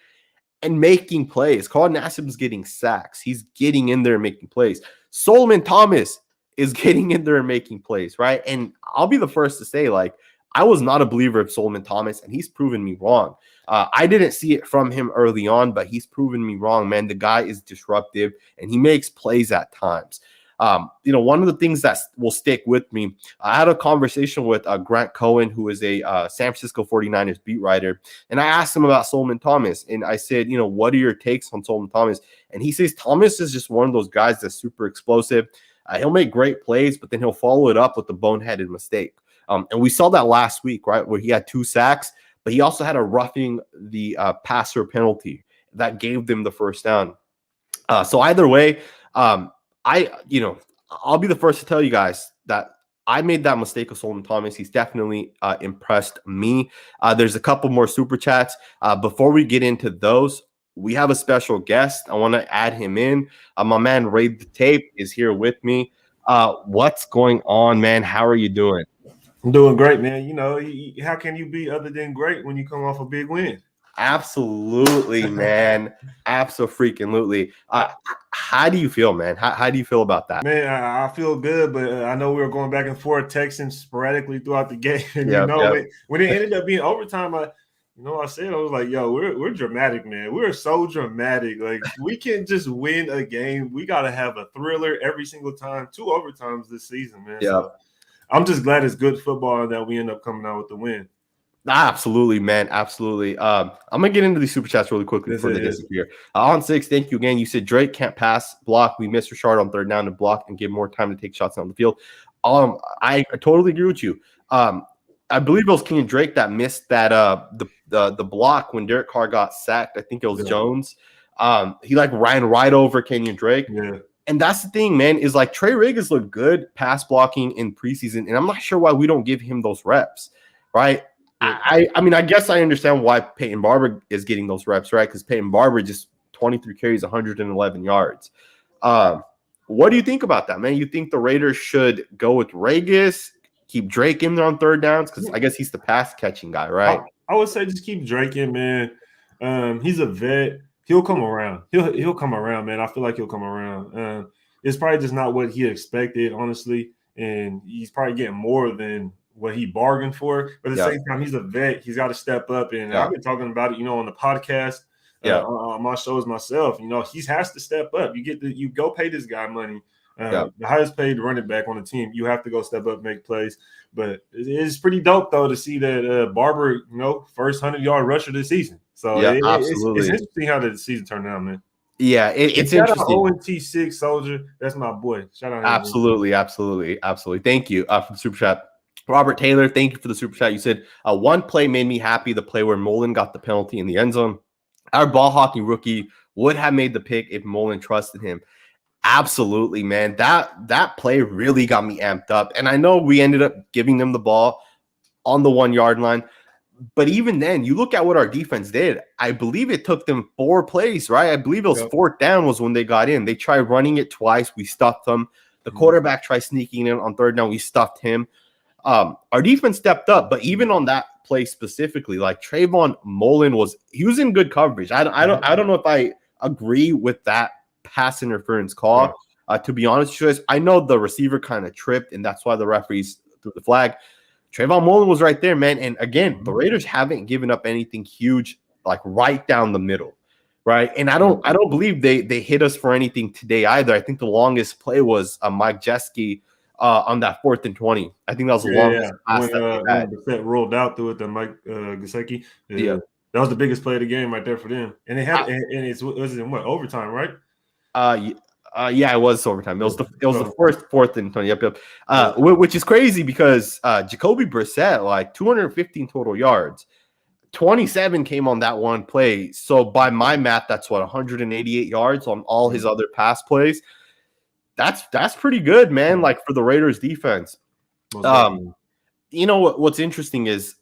and making plays. Carl Nassib's getting sacks. He's getting in there and making plays. Solomon Thomas is getting in there and making plays, right? And I'll be the first to say, I was not a believer of Solomon Thomas, and he's proven me wrong. I didn't see it from him early on, but he's proven me wrong, man. The guy is disruptive, and he makes plays at times. One of the things that will stick with me, I had a conversation with Grant Cohen, who is a San Francisco 49ers beat writer, and I asked him about Solomon Thomas, and I said, what are your takes on Solomon Thomas? And he says Thomas is just one of those guys that's super explosive. He'll make great plays, but then he'll follow it up with a boneheaded mistake. And we saw that last week, right, where he had 2 sacks, but he also had a roughing the passer penalty that gave them the first down. So either way, I'll be the first to tell you guys that I made that mistake of Solomon Thomas. He's definitely impressed me. There's a couple more super chats. Before we get into those, we have a special guest. I want to add him in. My man Raid the Tape is here with me. What's going on, man? How are you doing? I'm doing great, man. How can you be other than great when you come off a big win? Absolutely, man. Absolutely. How do you feel, man? How do you feel about that? Man, I feel good, but I know we were going back and forth texting sporadically throughout the game. And, when it ended up being overtime, I said, I was like, yo, we're dramatic, man. We're so dramatic. We can't just win a game. We got to have a thriller every single time. 2 overtimes this season, man. Yeah. So I'm just glad it's good football that we end up coming out with the win. Absolutely, man. Absolutely. I'm gonna get into these super chats really quickly before they disappear. On 6, thank you again. You said Drake can't pass block. We missed Richard on 3rd down to block and give more time to take shots down the field. I totally agree with you. I believe it was Kenyon Drake that missed that the block when Derek Carr got sacked. I think it was Jones. He ran right over Kenyon Drake. Yeah. And that's the thing, man, is Trey Riggins looked good pass blocking in preseason, and I'm not sure why we don't give him those reps, right? I mean, I guess I understand why Peyton Barber is getting those reps, right? Because Peyton Barber just 23 carries, 111 yards. What do you think about that, man? You think the Raiders should go with Riggins, keep Drake in there on 3rd downs? Because I guess he's the pass catching guy, right? I would say just keep Drake in, man. He's a vet. He'll come around. He'll come around, man. I feel like he'll come around. It's probably just not what he expected, honestly, and he's probably getting more than what he bargained for. But at the same time, he's a vet. He's got to step up, and I've been talking about it, on the podcast, on my shows myself. He has to step up. You go pay this guy money. The highest paid running back on the team. You have to go step up, make plays. But it's pretty dope though to see that Barber, first 100-yard rusher this season. So absolutely, it's interesting how the season turned out, man. Yeah, it's interesting. Shout out T6 Soldier. That's my boy. Shout out. Absolutely. Thank you for the super chat. Robert Taylor, thank you for the super chat. You said one play made me happy. The play where Mullen got the penalty in the end zone. Our ball hockey rookie would have made the pick if Mullen trusted him. Absolutely, man. That play really got me amped up. And I know we ended up giving them the ball on the 1 yard line. But even then, you look at what our defense did. I believe it took them 4 plays, right? I believe it was fourth down was when they got in. They tried running it twice. We stuffed them. The quarterback tried sneaking in on third down. We stuffed him. Our defense stepped up, but even on that play specifically, like Trayvon Mullen was in good coverage. I don't know if I agree with that pass interference call. To be honest, I know the receiver kind of tripped, and that's why the referees threw the flag. Trayvon Mullen was right there, man. And again, the Raiders haven't given up anything huge, like right down the middle, right? And I don't believe they hit us for anything today either. I think the longest play was Mike Jeske on that 4th and 20. I think that was the longest pass that they had. When the set rolled out through it, the Mike Gesicki. That was the biggest play of the game right there for them. And they had it was in what, overtime, right? Yeah, it was overtime. It was the first 4th and 20. Yep. Which is crazy because Jacoby Brissett, like 215 total yards, 27 came on that one play. So by my math, that's 188 yards on all his other pass plays. That's pretty good, man. Like for the Raiders defense. You know what's interesting is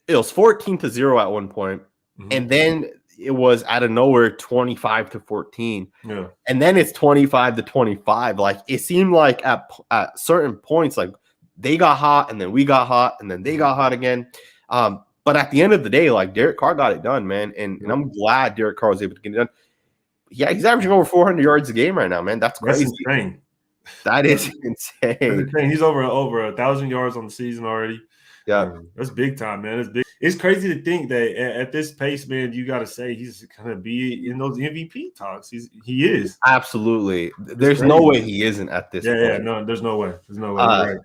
it was 14-0 at one point, and then it was out of nowhere 25-14. Yeah. And then it's 25-25. Like it seemed like at certain points, like they got hot and then we got hot and then they got hot again. But at the end of the day, like Derek Carr got it done, man. And I'm glad Derek Carr was able to get it done. Yeah, he's averaging over 400 yards a game right now, man. That's crazy. That's insane. That is insane. He's over 1,000 yards on the season already. Yeah, that's big time, man. It's big. It's crazy to think that at this pace, man, you got to say he's going to be in those MVP talks. He is. Absolutely. There's no way he isn't at this point. Yeah, no, there's no way. There's no way. Right.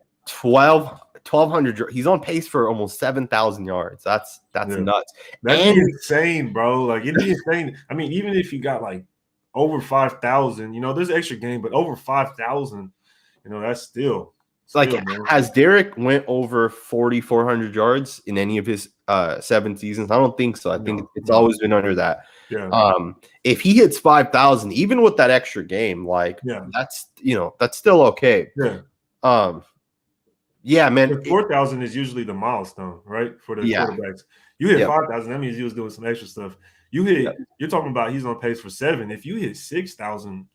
1,200. He's on pace for almost 7,000 yards. That's nuts. That's insane, bro. Like it'd be insane. I mean, even if you got like over 5,000, there's an extra game, but over 5,000, that's still. Like, has Derek went over 4,400 yards in any of his 7 seasons? I don't think so. I think it's always been under that. Yeah. If he hits 5,000, even with that extra game, that's still okay. Yeah. Yeah, man. 4,000 is usually the milestone, right? For the quarterbacks. You hit 5,000, that means you was doing some extra stuff. You're talking about he's on pace for 7. If you hit 6,000,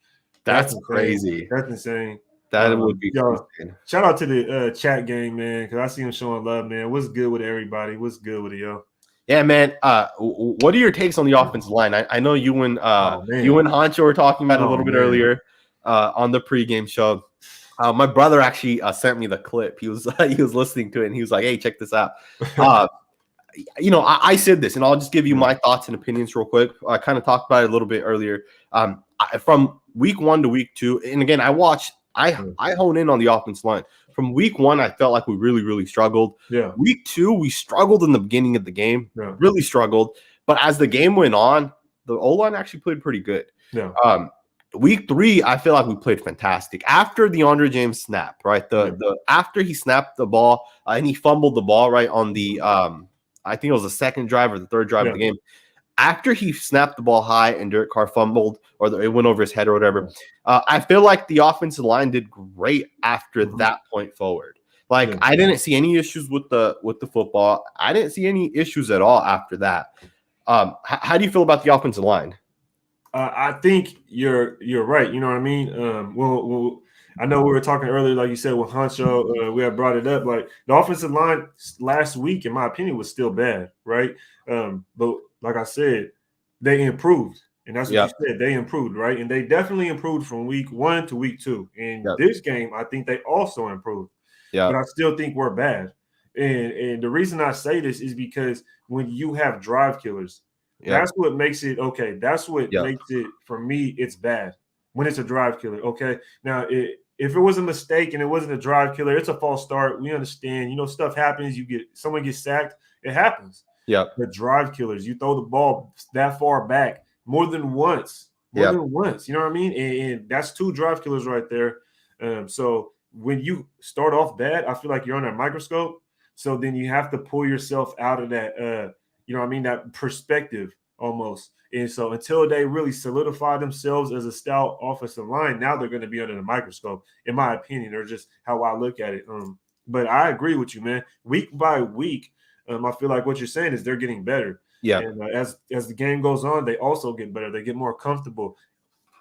that's crazy. That's insane. That would be insane. Shout out to the chat game, man, because I see him showing love, man. What's good with everybody? What's good with it, yo? Yeah, man. What are your takes on the offensive line? I know you and Honcho were talking about it a little bit earlier on the pregame show. My brother actually sent me the clip. He was listening to it and he was like, "Hey, check this out." I said this, and I'll just give you my thoughts and opinions real quick. I kind of talked about it a little bit earlier. From week 1 to week 2, and again, I hone in on the offensive line. From week 1, I felt like we really, really struggled. Yeah. Week 2, we struggled in the beginning of the game. Yeah. Really struggled. But as the game went on, the O-line actually played pretty good. Yeah. Week 3, I feel like we played fantastic. After the Andre James snap, right? After he snapped the ball and he fumbled the ball right on the I think it was the second drive or the third drive of the game. After he snapped the ball high and Derek Carr fumbled or it went over his head or whatever, I feel like the offensive line did great after that point forward. Like I didn't see any issues with the football. I didn't see any issues at all after that. How do you feel about the offensive line? I think you're right. You know what I mean? Well, I know we were talking earlier, like you said, with Honcho, we had brought it up. Like the offensive line last week, in my opinion, was still bad, right? But like I said, they improved, and that's what you said. They improved, right? And they definitely improved from week 1 to week 2. In this game, I think they also improved. Yeah, but I still think we're bad. And the reason I say this is because when you have drive killers, that's what makes it okay. That's what makes it, for me, it's bad when it's a drive killer. Okay, now if it was a mistake and it wasn't a drive killer, it's a false start. We understand. Stuff happens. Someone gets sacked. It happens. Yeah. The drive killers, you throw the ball that far back more than once. You know what I mean? And that's 2 drive killers right there. So when you start off bad, I feel like you're under a microscope. So then you have to pull yourself out of that, that perspective almost. And so until they really solidify themselves as a stout offensive line, now they're going to be under the microscope, in my opinion, or just how I look at it. But I agree with you, man. Week by week, I feel like what you're saying is they're getting better. Yeah. And as the game goes on, they also get better. They get more comfortable.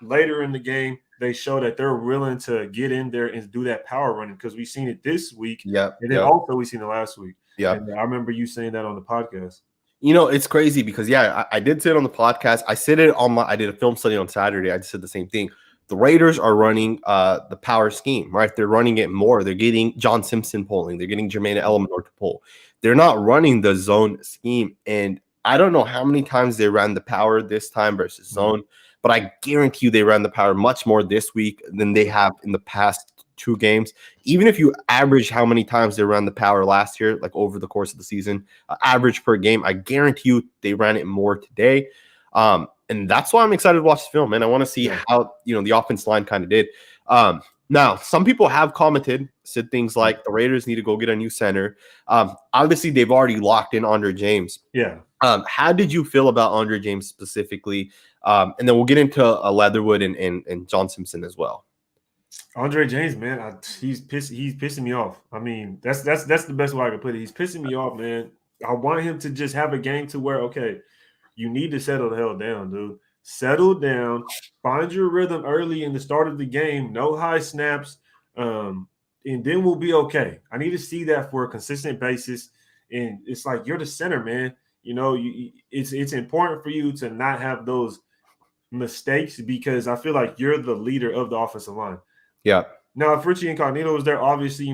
Later in the game, they show that they're willing to get in there and do that power running, because we've seen it this week. Yeah. And then also we've seen it last week. Yeah. And I remember you saying that on the podcast. It's crazy because, I did say it on the podcast. I said it I did a film study on Saturday. I just said the same thing. The Raiders are running the power scheme, right? They're running it more. They're getting John Simpson pulling. They're getting Jermaine Eleanor to pull. They're not running the zone scheme. And I don't know how many times they ran the power this time versus zone, but I guarantee you they ran the power much more this week than they have in the past 2 games. Even if you average how many times they ran the power last year, like over the course of the season, average per game, I guarantee you they ran it more today. And that's why I'm excited to watch the film, man. I want to see how, the offense line kind of did. Now, some people have commented, said things like the Raiders need to go get a new center. Obviously, they've already locked in Andre James. Yeah. How did you feel about Andre James specifically? And then we'll get into Leatherwood and John Simpson as well. Andre James, man, he's pissing me off. I mean, that's the best way I can put it. He's pissing me off, man. I want him to just have a game to where, okay, you need to settle the hell down, dude. Settle down. Find your rhythm early in the start of the game. No high snaps, and then we'll be okay. I need to see that for a consistent basis. And it's like, you're the center, man. It's important for you to not have those mistakes, because I feel like you're the leader of the offensive line. Yeah. Now, if Richie Incognito was there, obviously,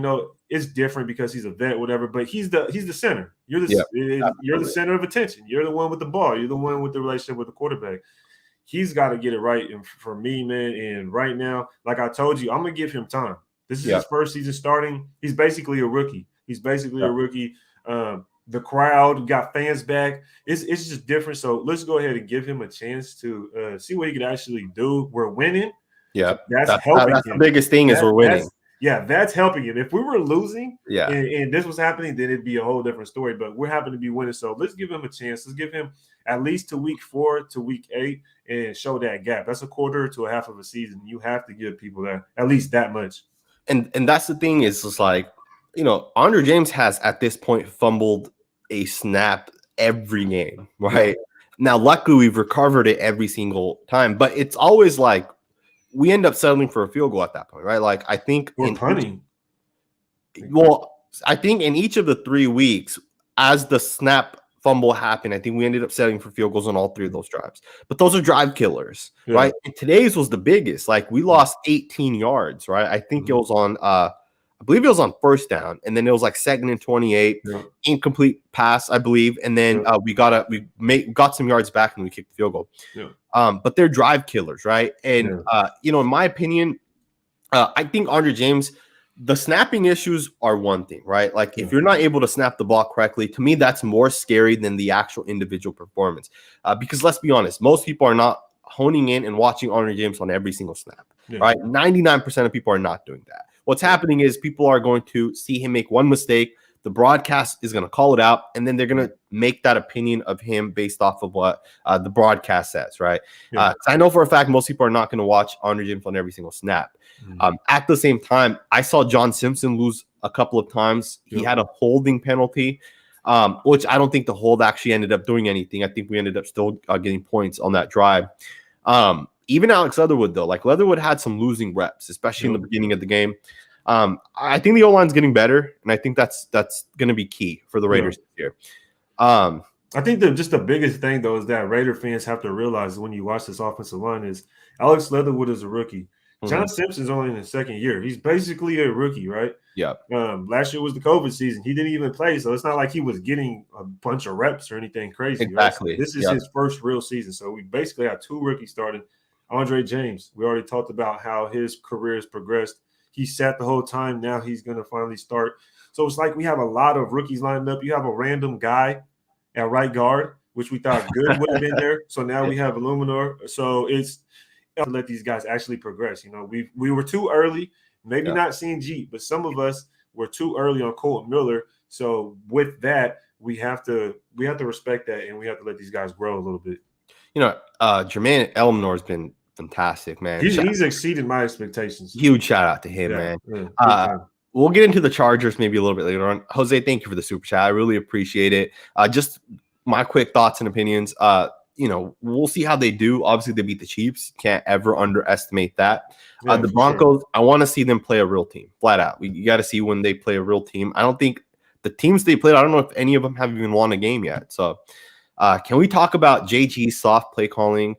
it's different because he's a vet, whatever. But he's the center. You're the center of attention. You're the one with the ball. You're the one with the relationship with the quarterback. He's got to get it right. And for me, man, and right now, like I told you, I'm gonna give him time. This is his first season starting. He's basically a rookie. A rookie. The crowd got fans back. It's just different. So let's go ahead and give him a chance to see what he could actually do. We're winning. Yeah, that's helping. That's him. The biggest thing is we're winning. That's helping him. If we were losing, yeah, and this was happening, then it'd be a whole different story. But we're happen to be winning, so let's give him a chance. Let's give him at least to week 4 to week 8 and show that gap. That's a quarter to a half of a season. You have to give people that at least that much. And that's the thing is just like, Andre James has at this point fumbled a snap every game, right? Now, luckily, we've recovered it every single time, but it's always like we end up settling for a field goal at that point, right? Like, I think we're punting. I think in each of the 3 weeks, as the snap fumble happened, I think we ended up settling for field goals on all 3 of those drives. But those are drive killers, right? And today's was the biggest. Like, we lost 18 yards, right? I think it was on I believe it was on first down, and then it was like 2nd and 28, incomplete pass, I believe, and then we got some yards back and we kicked the field goal. But they're drive killers, right? And in my opinion, I think Andre James, the snapping issues are one thing, right? Like if you're not able to snap the ball correctly, to me that's more scary than the actual individual performance. Because let's be honest, most people are not honing in and watching Andre James on every single snap, right? 99% of people are not doing that. What's happening is people are going to see him make one mistake. The broadcast is going to call it out, and then they're going to make that opinion of him based off of what the broadcast says, right? I know for a fact most people are not going to watch Andre James on every single snap. At the same time, I saw John Simpson lose a couple of times. He had a holding penalty, which I don't think the hold actually ended up doing anything. I think we ended up still getting points on that drive. Even Alex Leatherwood, though, like Leatherwood had some losing reps, especially in the beginning of the game. I think the O-line's getting better, and I think that's going to be key for the Raiders this year. I think just the biggest thing, though, is that Raider fans have to realize when you watch this offensive line is Alex Leatherwood is a rookie. John Simpson's only in his 2nd year. He's basically a rookie, right? Yeah. Last year was the COVID season. He didn't even play, so it's not like he was getting a bunch of reps or anything crazy. Exactly. Right? So this is his first real season. So we basically have 2 rookies starting. Andre James, we already talked about how his career has progressed. He sat the whole time. Now he's going to finally start. So it's like we have a lot of rookies lined up. You have a random guy at right guard, which we thought Good would have been there. So now we have Illuminor. So it's to let these guys actually progress. We were too early. Maybe not Sanjit, but some of us were too early on Colton Miller. So with that, we have to respect that, and we have to let these guys grow a little bit. Jermaine Elmore has been fantastic, man. He's exceeded my expectations. Huge shout out to him, man. We'll get into the Chargers maybe a little bit later on. Jose, thank you for the super chat. I really appreciate it. Just my quick thoughts and opinions. We'll see how they do. Obviously, they beat the Chiefs. Can't ever underestimate that. The Broncos, I want to see them play a real team, flat out. You got to see when they play a real team. I don't think the teams they played, I don't know if any of them have even won a game yet. So can we talk about JG's soft play calling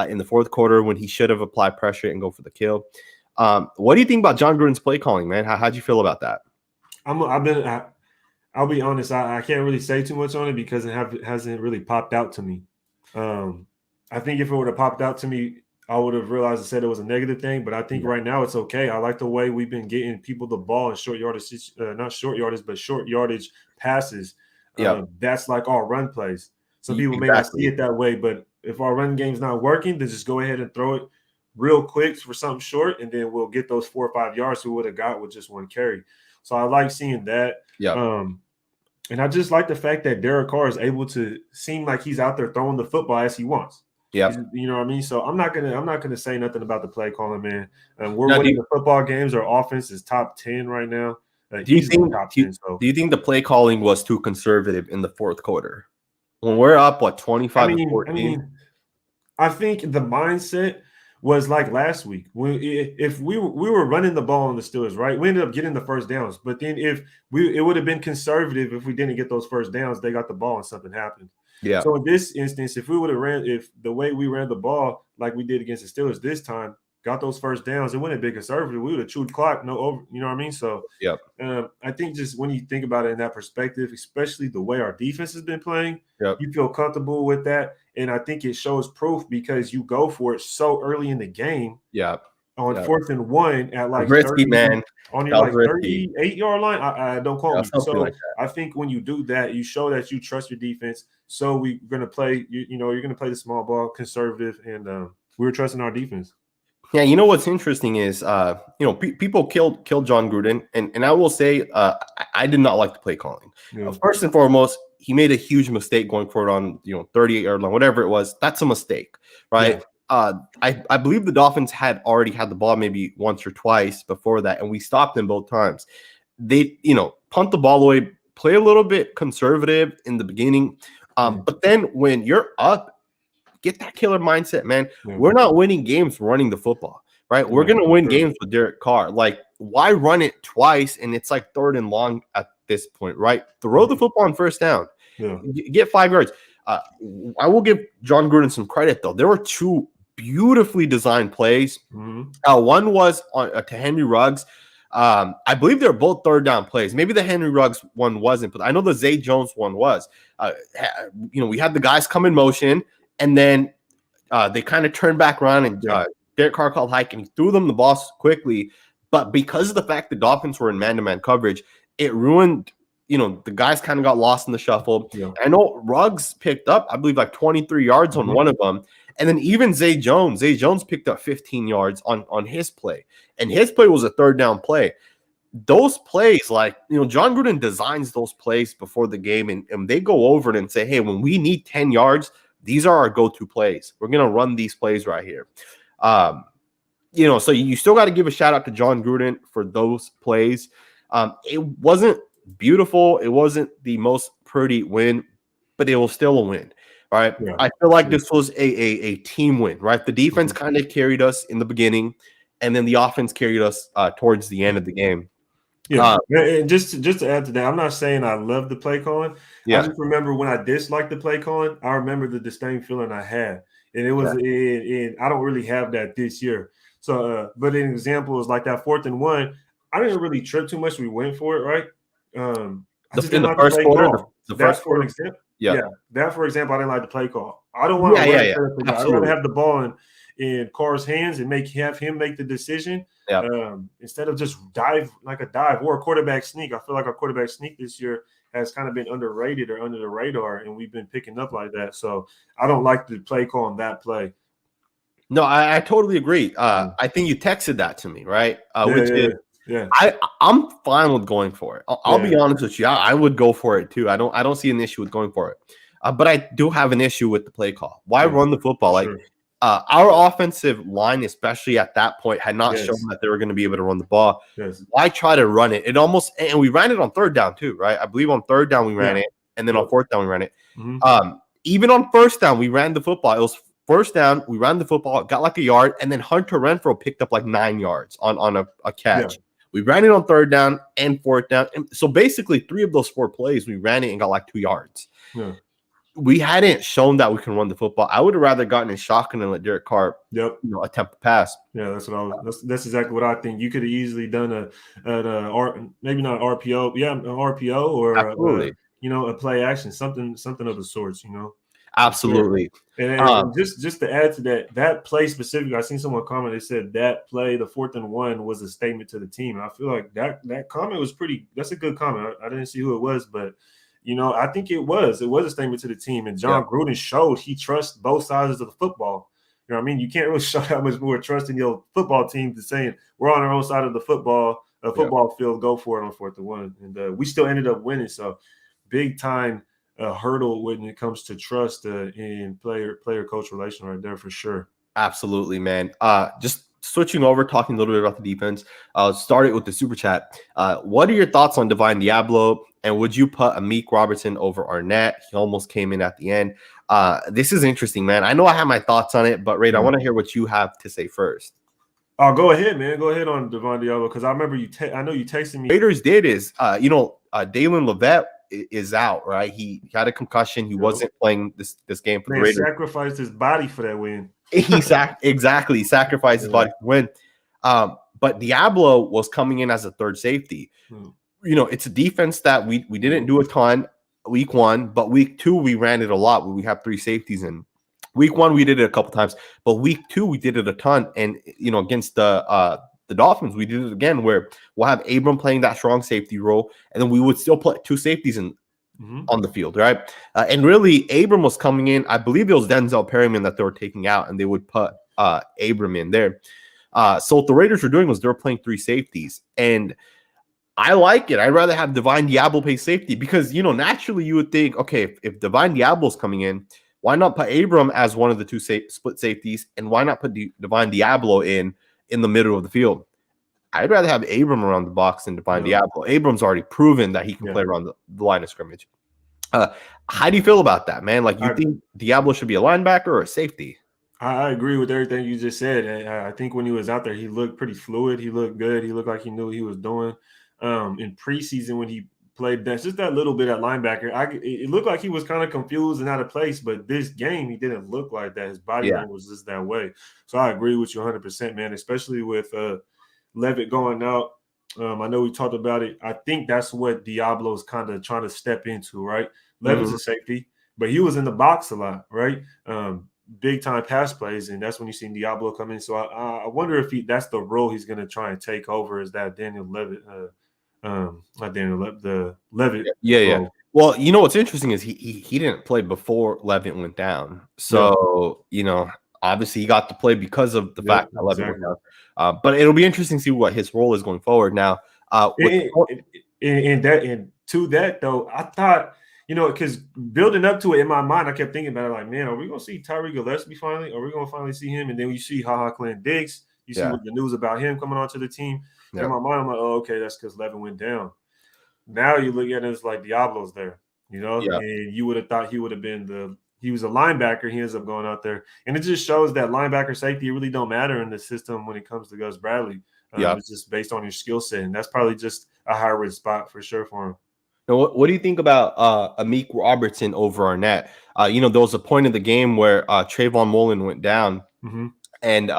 in the fourth quarter when he should have applied pressure and go for the kill? What do you think about John Gruden's play calling, man? How'd you feel about that? I'll be honest. I can't really say too much on it because it hasn't really popped out to me. I think if it would have popped out to me, I would have realized and said it was a negative thing. But I think right now it's okay. I like the way we've been getting people the ball in short yardage, not short yardage, but short yardage passes. That's like our run plays. Some people may not see it that way, but if our run game's not working, then just go ahead and throw it real quick for something short, and then we'll get those 4 or 5 yards we would have got with just one carry. So I like seeing that. And I just like the fact that Derek Carr is able to seem like he's out there throwing the football as he wants. You know what I mean? So I'm not gonna say nothing about the play calling, man. We're winning the football games. Our offense is top 10 right now. Do you think the play calling was too conservative in the fourth quarter? When we're up, 25-14? I think the mindset was like last week. If we were running the ball on the Steelers, right? We ended up getting the first downs. But then it would have been conservative if we didn't get those first downs. They got the ball and something happened. So in this instance, if the way we ran the ball like we did against the Steelers this time, got those first downs, it wouldn't have been conservative. We would have chewed clock, you know what I mean? So I think just when you think about it in that perspective, especially the way our defense has been playing, you feel comfortable with that. And I think it shows proof because you go for it so early in the game. On 4th and 1 at like risky, 30, man. On your like 38-yard line. I don't quote me. So like I think when you do that, you show that you trust your defense. So we're gonna play, you're gonna play the small ball, conservative, and we were trusting our defense. Yeah, you know what's interesting is, people killed John Gruden, and I will say I did not like the play calling. First and foremost, he made a huge mistake going for it on 38-yard line, whatever it was. That's a mistake, right? I believe the Dolphins had already had the ball maybe once or twice before that, and we stopped them both times. They, punt the ball away, play a little bit conservative in the beginning, but then when you're up, get that killer mindset, man. We're not winning games running the football, right? We're going to win games with Derek Carr. Like, why run it twice and it's like 3rd and long at this point, right? Throw the football on first down. Get 5 yards. I will give John Gruden some credit, though. There were 2 beautifully designed plays. One was to Henry Ruggs. I believe they're both 3rd down plays. Maybe the Henry Ruggs one wasn't, but I know the Zay Jones one was. We had the guys come in motion, and then they kind of turned back around, and Derek Carr called hike, and he threw them the ball quickly. But because of the fact the Dolphins were in man-to-man coverage, it ruined, the guys kind of got lost in the shuffle. I know Ruggs picked up, I believe, like 23 yards on one of them. And then even Zay Jones picked up 15 yards on his play. And his play was a 3rd down play. Those plays, John Gruden designs those plays before the game, and they go over it and say, hey, when we need 10 yards, these are our go-to plays. We're going to run these plays right here. So you still got to give a shout out to John Gruden for those plays. It wasn't beautiful. It wasn't the most pretty win, but it was still a win. Right. I feel like this was a team win, right? The defense kind of carried us in the beginning, and then the offense carried us towards the end of the game. And just to add to that, I'm not saying I love the play calling. I just remember when I disliked the play calling, I remember the distinct feeling I had. And it was, and I don't really have that this year. So, but an example is like that 4th and 1. I didn't really trip too much. We went for it, right? In the first quarter, that, for example, I didn't like the play call. I don't want to I'd rather have the ball in Carr's hands and have him make the decision instead of just dive or a quarterback sneak. I feel like our quarterback sneak this year has kind of been underrated or under the radar, and we've been picking up like that. So I don't like the play call on that play. No, I totally agree. I think you texted that to me, right? Which is Yeah. I'm fine with going for it. I'll be honest with you. I would go for it too. I don't see an issue with going for it. But I do have an issue with the play call. Why run the football? Like our offensive line, especially at that point, had not shown that they were going to be able to run the ball. Why try to run it? And we ran it on third down too, right? I believe on third down we ran it, and then on fourth down we ran it. Even on first down, we ran the football. It was first down, we ran the football, got like a yard, and then Hunter Renfrow picked up like 9 yards on a catch. We ran it on third down and fourth down. And so basically 3 of those 4 plays, we ran it and got like 2 yards. We hadn't shown that we can run the football. I would have rather gotten in shotgun and let Derek Carr, attempt to pass. Yeah, that's what that's exactly what I think. You could have easily done maybe not an RPO, an RPO or a play action, something of the sorts, Absolutely. And just to add to that play specifically, I seen someone comment. They said that play, the 4th and 1, was a statement to the team. And I feel like that comment was that's a good comment. I didn't see who it was, but I think it was a statement to the team. And John Gruden showed he trusts both sides of the football. You know what I mean? You can't really show that much more trust in your football team to saying we're on our own side of the football field, go for it on 4th and 1. And we still ended up winning. So big time hurdle when it comes to trust in player-coach relation right there for sure. Absolutely, man. Just switching over, talking a little bit about the defense. I'll start it with the super chat. What are your thoughts on Divine Diablo? And would you put Amik Robertson over Arnette? He almost came in at the end. This is interesting, man. I know I have my thoughts on it, but Raid, I want to hear what you have to say first. Oh, go ahead, man. Go ahead on Divine Diablo because I remember I know you texted me. Raiders did is, Dalen Levette is out, right? He had a concussion. He wasn't playing this game for the Raiders. He sacrificed his body for that win. He sacrificed his body to win. But Diablo was coming in as a third safety. It's a defense that we didn't do a ton week 1, but week 2 we ran it a lot. We have 3 safeties in. Week 1 we did it a couple times, but week 2 we did it a ton. And against the Dolphins we did it again, where we'll have Abram playing that strong safety role, and then we would still put 2 safeties in on the field, right? And really, Abram was coming in. I believe it was Denzel Perryman that they were taking out, and they would put Abram in there. So what the Raiders were doing was they were playing 3 safeties, and I like it. I'd rather have Divine Diablo play safety because, naturally you would think, okay, if Divine Diablo's coming in, why not put Abram as one of the 2 split safeties, and why not put Divine Diablo in the middle of the field? I'd rather have Abram around the box than Divine Diablo. Abram's already proven that he can play around the line of scrimmage. How do you feel about that, man? Like, you think Diablo should be a linebacker or a safety? I agree with everything you just said. I think when he was out there, he looked pretty fluid. He looked good. He looked like he knew what he was doing. In preseason, when he played just that little bit at linebacker, it looked like he was kind of confused and out of place. But this game, he didn't look like that. His body language was just that way. So I agree with you 100%, man. Especially with Levitt going out. I know we talked about it. I think that's what Diablo is kind of trying to step into, right? Levitt's a safety, but he was in the box a lot, right? Big time pass plays, and that's when you see Diablo come in. So I wonder if that's the role he's going to try and take over, is that Daniel Levitt. The Levitt. Yeah. Well, what's interesting is he didn't play before Levitt went down. So, obviously he got to play because of the fact that Levitt went down. But it'll be interesting to see what his role is going forward. Now, and to that though, I thought, because building up to it in my mind, I kept thinking about it like, man, are we going to see Tyree Gillespie finally? Are we going to finally see him? And then you see Clinton Diggs. You see what the news about him coming onto the team. In my mind, I'm like, oh, okay, that's because Levin went down. Now you look at it, it's like Diablo's there, and you would have thought he would have been he was a linebacker. He ends up going out there. And it just shows that linebacker safety really don't matter in the system when it comes to Gus Bradley. It's just based on your skill set. And that's probably just a high risk spot for sure for him. Now, what do you think about Amik Robertson over Arnette? There was a point in the game where Trayvon Mullen went down, and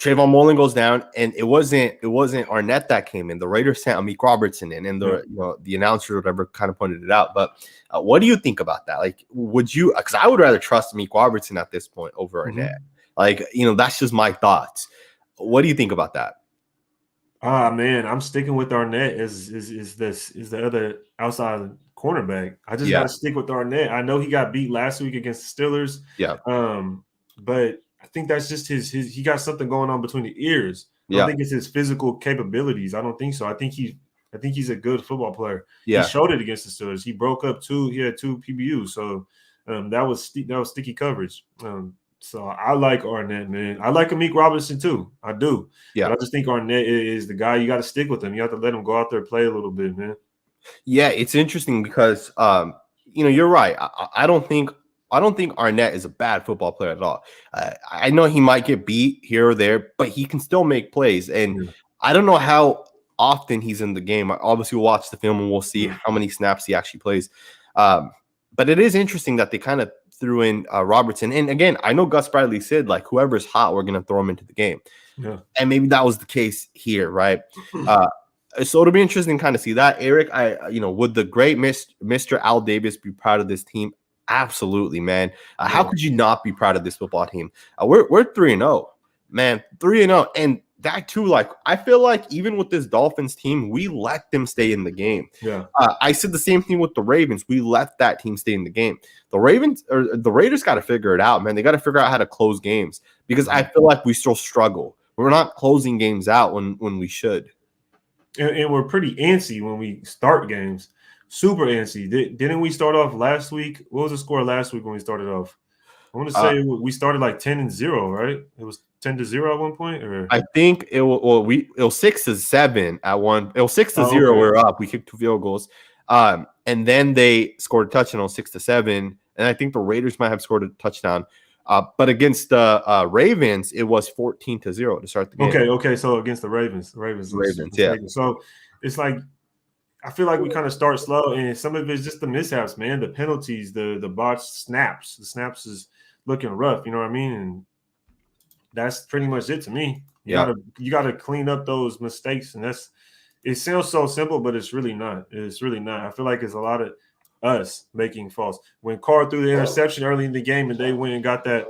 Trayvon Mullen goes down, and it wasn't Arnette that came in. The Raiders sent Amik Robertson in, and the announcer or whatever kind of pointed it out. But what do you think about that? Like, would you? Because I would rather trust Amik Robertson at this point over Arnette. Like, that's just my thoughts. What do you think about that? Man, I'm sticking with Arnette is the other outside cornerback. I just got to stick with Arnette. I know he got beat last week against the Steelers. But I think that's just his he got something going on between the ears. I don't Yeah. think it's his physical capabilities. I don't think so. I think he's a good football player. He Yeah. showed it against the Steelers. He broke up he had 2 PBUs. So that was sticky coverage. So I like Arnette, man. I like Amik Robinson too. I do. Yeah. But I just think Arnette is the guy. You got to stick with him. You have to let him go out there and play a little bit, man. Yeah, it's interesting because you're right. I don't think Arnette is a bad football player at all. I know he might get beat here or there, but he can still make plays. And Yeah. I don't know how often he's in the game. Obviously, we'll watch the film and we'll see how many snaps he actually plays. But it is interesting that they kind of threw in Robertson. And again, I know Gus Bradley said, like, whoever's hot, we're going to throw him into the game. Yeah. And maybe that was the case here, right? So it'll be interesting to kind of see that. Eric, would the great Mr. Al Davis be proud of this team? Absolutely, man. How could you not be proud of this football team? We're 3-0, man, 3-0, and that too. Like, I feel like even with this Dolphins team, we let them stay in the game. Yeah. I said the same thing with the Ravens. We let that team stay in the game. The Raiders got to figure it out, man. They got to figure out how to close games because I feel like we still struggle. We're not closing games out when we should. And we're pretty antsy when we start games. Super antsy. Didn't we start off last week? What was the score last week when we started off? I want to say we started like 10-0, right? It was 10-0 at one point, or I think it was 6-7 at one. It was 6-0. okay. We were up. We kicked 2 field goals, and then they scored a touchdown on 6-7. And I think the Raiders might have scored a touchdown. But against the Ravens, it was 14-0 to start the game. Okay. So against the Ravens, yeah. So it's like I feel like we kind of start slow, and some of it's just the mishaps, man. The penalties, the botched snaps. The snaps is looking rough. You know what I mean? And that's pretty much it to me. You gotta clean up those mistakes, and it sounds so simple, but it's really not. It's really not. I feel like it's a lot of us making false. When Carr threw the interception early in the game and they went and got that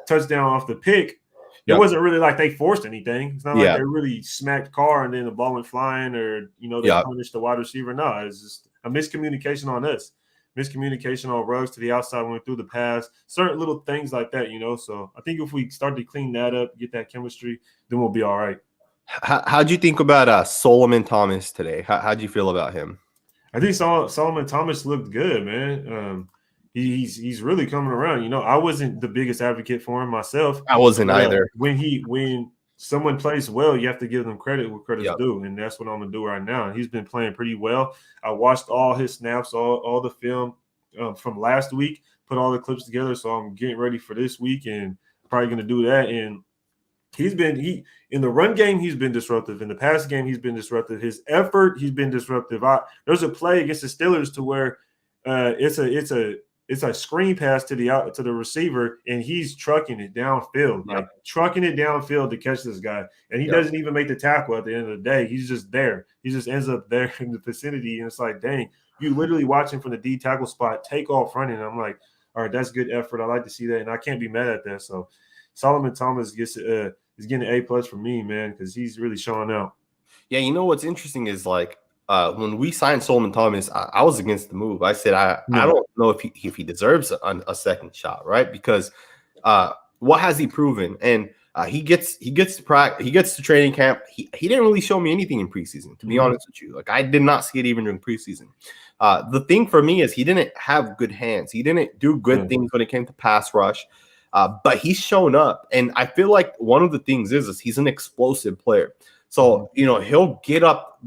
touchdown off the pick, it wasn't really like they forced anything. It's not like they really smacked Carr and then the ball went flying or they punished the wide receiver. No, it's just a miscommunication on us. Miscommunication on Ruggs to the outside when we threw the pass, certain little things like that, So I think if we start to clean that up, get that chemistry, then we'll be all right. How'd you think about Solomon Thomas today? How'd you feel about him? I think Solomon Thomas looked good, man. He's really coming around. I wasn't the biggest advocate for him myself. I wasn't either. When someone plays well, you have to give them credit where credit's due, and that's what I'm gonna do right now. He's been playing pretty well. I watched all his snaps, all the film from last week, put all the clips together, so I'm getting ready for this week, and probably gonna do that. And he in the run game, he's been disruptive. In the pass game, he's been disruptive. His effort, he's been disruptive. There's a play against the Steelers to where it's a screen pass to the receiver, and he's trucking it downfield, trucking it downfield to catch this guy. And he doesn't even make the tackle at the end of the day. He's just there. He just ends up there in the vicinity, and it's like, dang, you literally watching from the D tackle spot, take off running. I'm like, all right, that's good effort. I like to see that, and I can't be mad at that. So Solomon Thomas is getting an A+ from me, man, because he's really showing out. Yeah, what's interesting is like when we signed Solomon Thomas, I was against the move. I said I don't know if he deserves a second shot, right? Because what has he proven? And he gets to training camp. He didn't really show me anything in preseason, to be honest with you. Like, I did not see it even during preseason. The thing for me is he didn't have good hands. He didn't do good things when it came to pass rush. But he's shown up, and I feel like one of the things is he's an explosive player. So, he'll get up,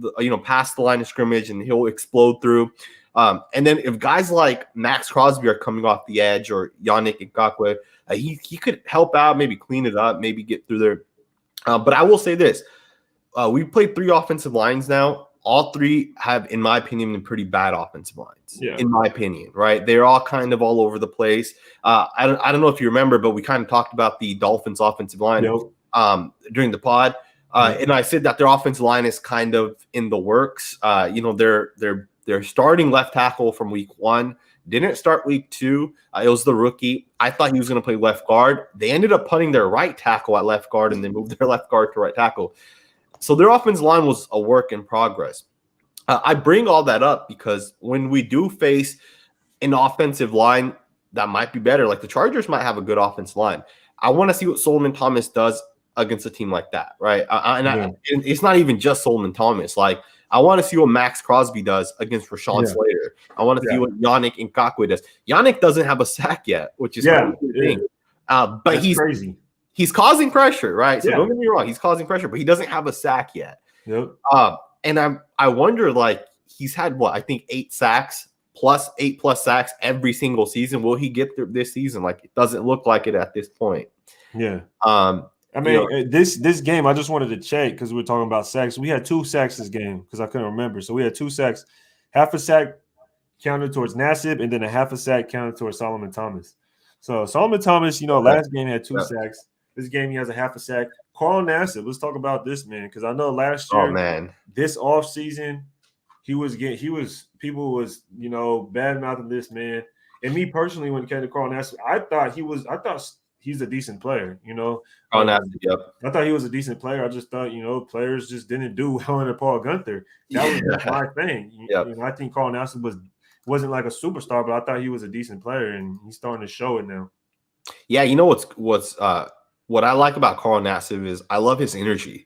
past the line of scrimmage, and he'll explode through. And then if guys like Maxx Crosby are coming off the edge, or Yannick Ngakoue, he could help out, maybe clean it up, maybe get through there. But I will say this. We've played 3 offensive lines now. All 3 have, in my opinion, been pretty bad offensive lines, in my opinion, right? They're all kind of all over the place. I don't know if you remember, but we kind of talked about the Dolphins offensive line during the pod. And I said that their offensive line is kind of in the works. They're starting left tackle from week 1. Didn't start week 2. It was the rookie. I thought he was going to play left guard. They ended up putting their right tackle at left guard, and then moved their left guard to right tackle. So their offensive line was a work in progress. I bring all that up because when we do face an offensive line that might be better, like the Chargers might have a good offensive line. I want to see what Solomon Thomas does against a team like that, right? And it's not even just Solomon Thomas. Like, I want to see what Maxx Crosby does against Rashawn Slater. I want to see what Yannick Ngakoue does. Yannick doesn't have a sack yet, which is kind of the thing. But that's crazy. He's causing pressure, right? So don't get me wrong, he's causing pressure, but he doesn't have a sack yet. Yep. And I wonder, like, he's had I think 8 sacks plus 8+ sacks every single season. Will he get through this season? Like, it doesn't look like it at this point. Yeah. I mean, this game, I just wanted to check because we were talking about sacks. We had 2 sacks this game because I couldn't remember. So we had 2 sacks, half a sack counted towards Nassib, and then a half a sack counted towards Solomon Thomas. So Solomon Thomas, last game had 2 sacks. This game he has a half a sack. Carl Nassib, let's talk about this man because I know last year, this offseason, people was bad mouthing this man. And me personally, when it came to Carl Nassib, I thought he's a decent player, Carl Nassib, yep. I thought he was a decent player. I just thought, players just didn't do well under Paul Gunther. That was my thing. I think Carl Nassib wasn't like a superstar, but I thought he was a decent player, and he's starting to show it now. Yeah, what I like about Carl Nassib is I love his energy.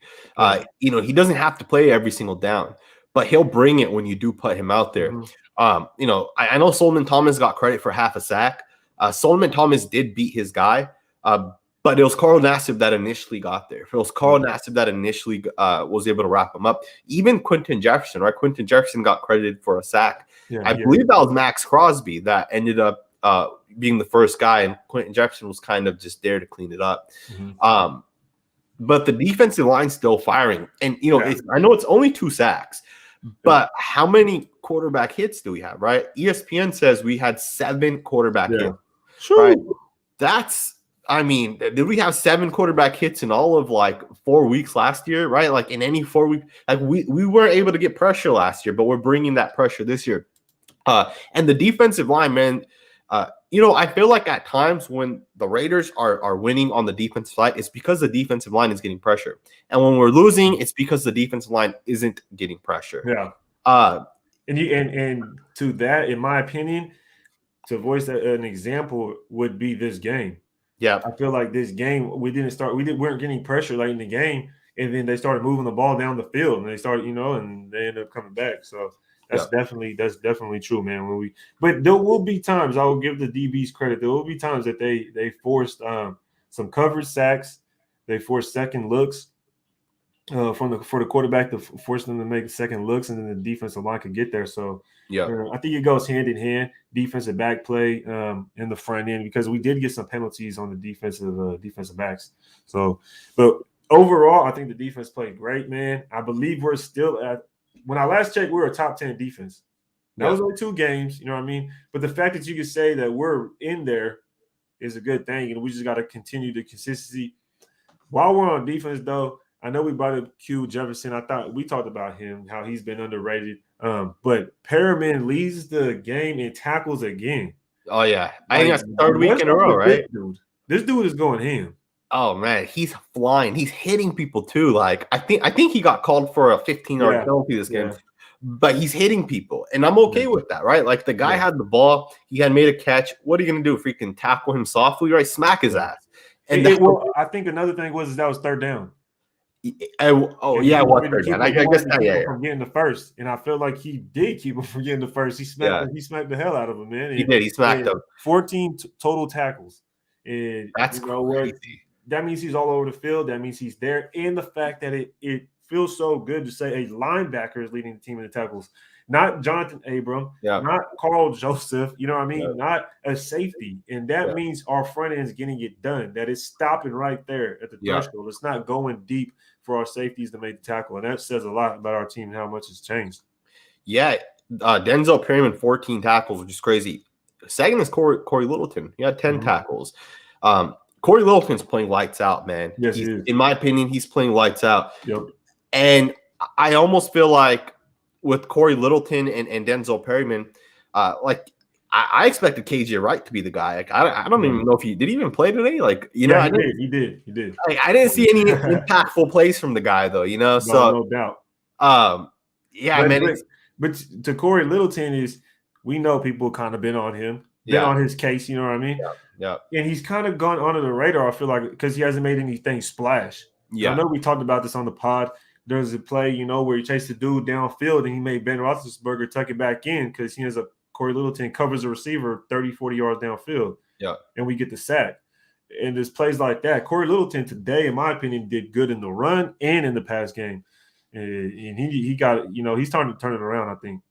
He doesn't have to play every single down, but he'll bring it when you do put him out there. Mm-hmm. I know Solomon Thomas got credit for half a sack. Solomon Thomas did beat his guy, but it was Carl Nassib that initially got there. It was Carl Nassib that initially was able to wrap him up. Even Quentin Jefferson, right? Quentin Jefferson got credited for a sack. I believe that was Maxx Crosby that ended up being the first guy, and Quentin Jefferson was kind of just there to clean it up. Mm-hmm. But the defensive line's still firing. And, I know it's only 2 sacks, but how many quarterback hits do we have, right? ESPN says we had 7 quarterback hits. Right? Did we have 7 quarterback hits in all of 4 weeks last year, right? Like in any 4 weeks, we weren't able to get pressure last year, but we're bringing that pressure this year. And the defensive line, man, I feel like at times when the Raiders are winning on the defensive side, it's because the defensive line is getting pressure. And when we're losing, it's because the defensive line isn't getting pressure. Yeah. And to that, in my opinion, to voice an example would be this game. Yeah. I feel like this game, we weren't getting pressure late in the game, and then they started moving the ball down the field, and they started, and they ended up coming back. So that's definitely true, man. But there will be times, I will give the DBs credit. There will be times that they forced some coverage sacks, they forced second looks for the quarterback to force them to make second looks, and then the defensive line could get there. So I think it goes hand in hand, defensive back play in the front end, because we did get some penalties on the defensive backs. So, but overall, I think the defense played great, man. I believe we're still at. When I last checked, we were a top 10 defense. That was only 2 games, you know what I mean? But the fact that you can say that we're in there is a good thing, and we just got to continue the consistency. While we're on defense, though, I know we brought up Q Jefferson. I thought we talked about him, how he's been underrated. But Perriman leads the game in tackles again. Oh, yeah. I think that's the 3rd week in a row, right? This dude is going ham. Oh man, he's flying. He's hitting people too. Like I think he got called for a 15-yard penalty this game, but he's hitting people, and I'm okay with that, right? Like the guy had the ball, he had made a catch. What are you gonna do? Freaking tackle him softly, right? Smack his ass. And I think another thing was that was 3rd down. What third down? I guess from getting the first, and I feel like he did keep him from getting the first. He smacked the hell out of him, man. He did. He smacked him. 14 total tackles, and that's crazy. That means he's all over the field. That means he's there. And the fact that it feels so good to say a linebacker is leading the team in the tackles. Not Jonathan Abram, not Carl Joseph, you know what I mean? Not a safety. And that means our front end is getting it done. That it's stopping right there at the threshold. It's not going deep for our safeties to make the tackle. And that says a lot about our team and how much it's changed. Yeah. Denzel Perryman, 14 tackles, which is crazy. Second is Corey Littleton. He had 10 tackles. Corey Littleton's playing lights out, man. Yes, he is. In my opinion, he's playing lights out. Yep. And I almost feel like with Corey Littleton and Denzel Perryman, I expected KJ Wright to be the guy. Like I don't even know if did he even play today. Like he did. Like, I didn't see any impactful plays from the guy though. No doubt. But to Corey Littleton we know people kind of been on him. On his case, you know what I mean? Yeah. And he's kind of gone under the radar, I feel like, because he hasn't made anything splash. I know we talked about this on the pod. There's a play, you know, where he chased the dude downfield and he made Ben Roethlisberger tuck it back in because he has a Corey Littleton covers a receiver 30, 40 yards downfield. Yeah. And we get the sack. And there's plays like that. Corey Littleton today, in my opinion, did good in the run and in the pass game. And he got, you know, he's starting to turn it around, I think.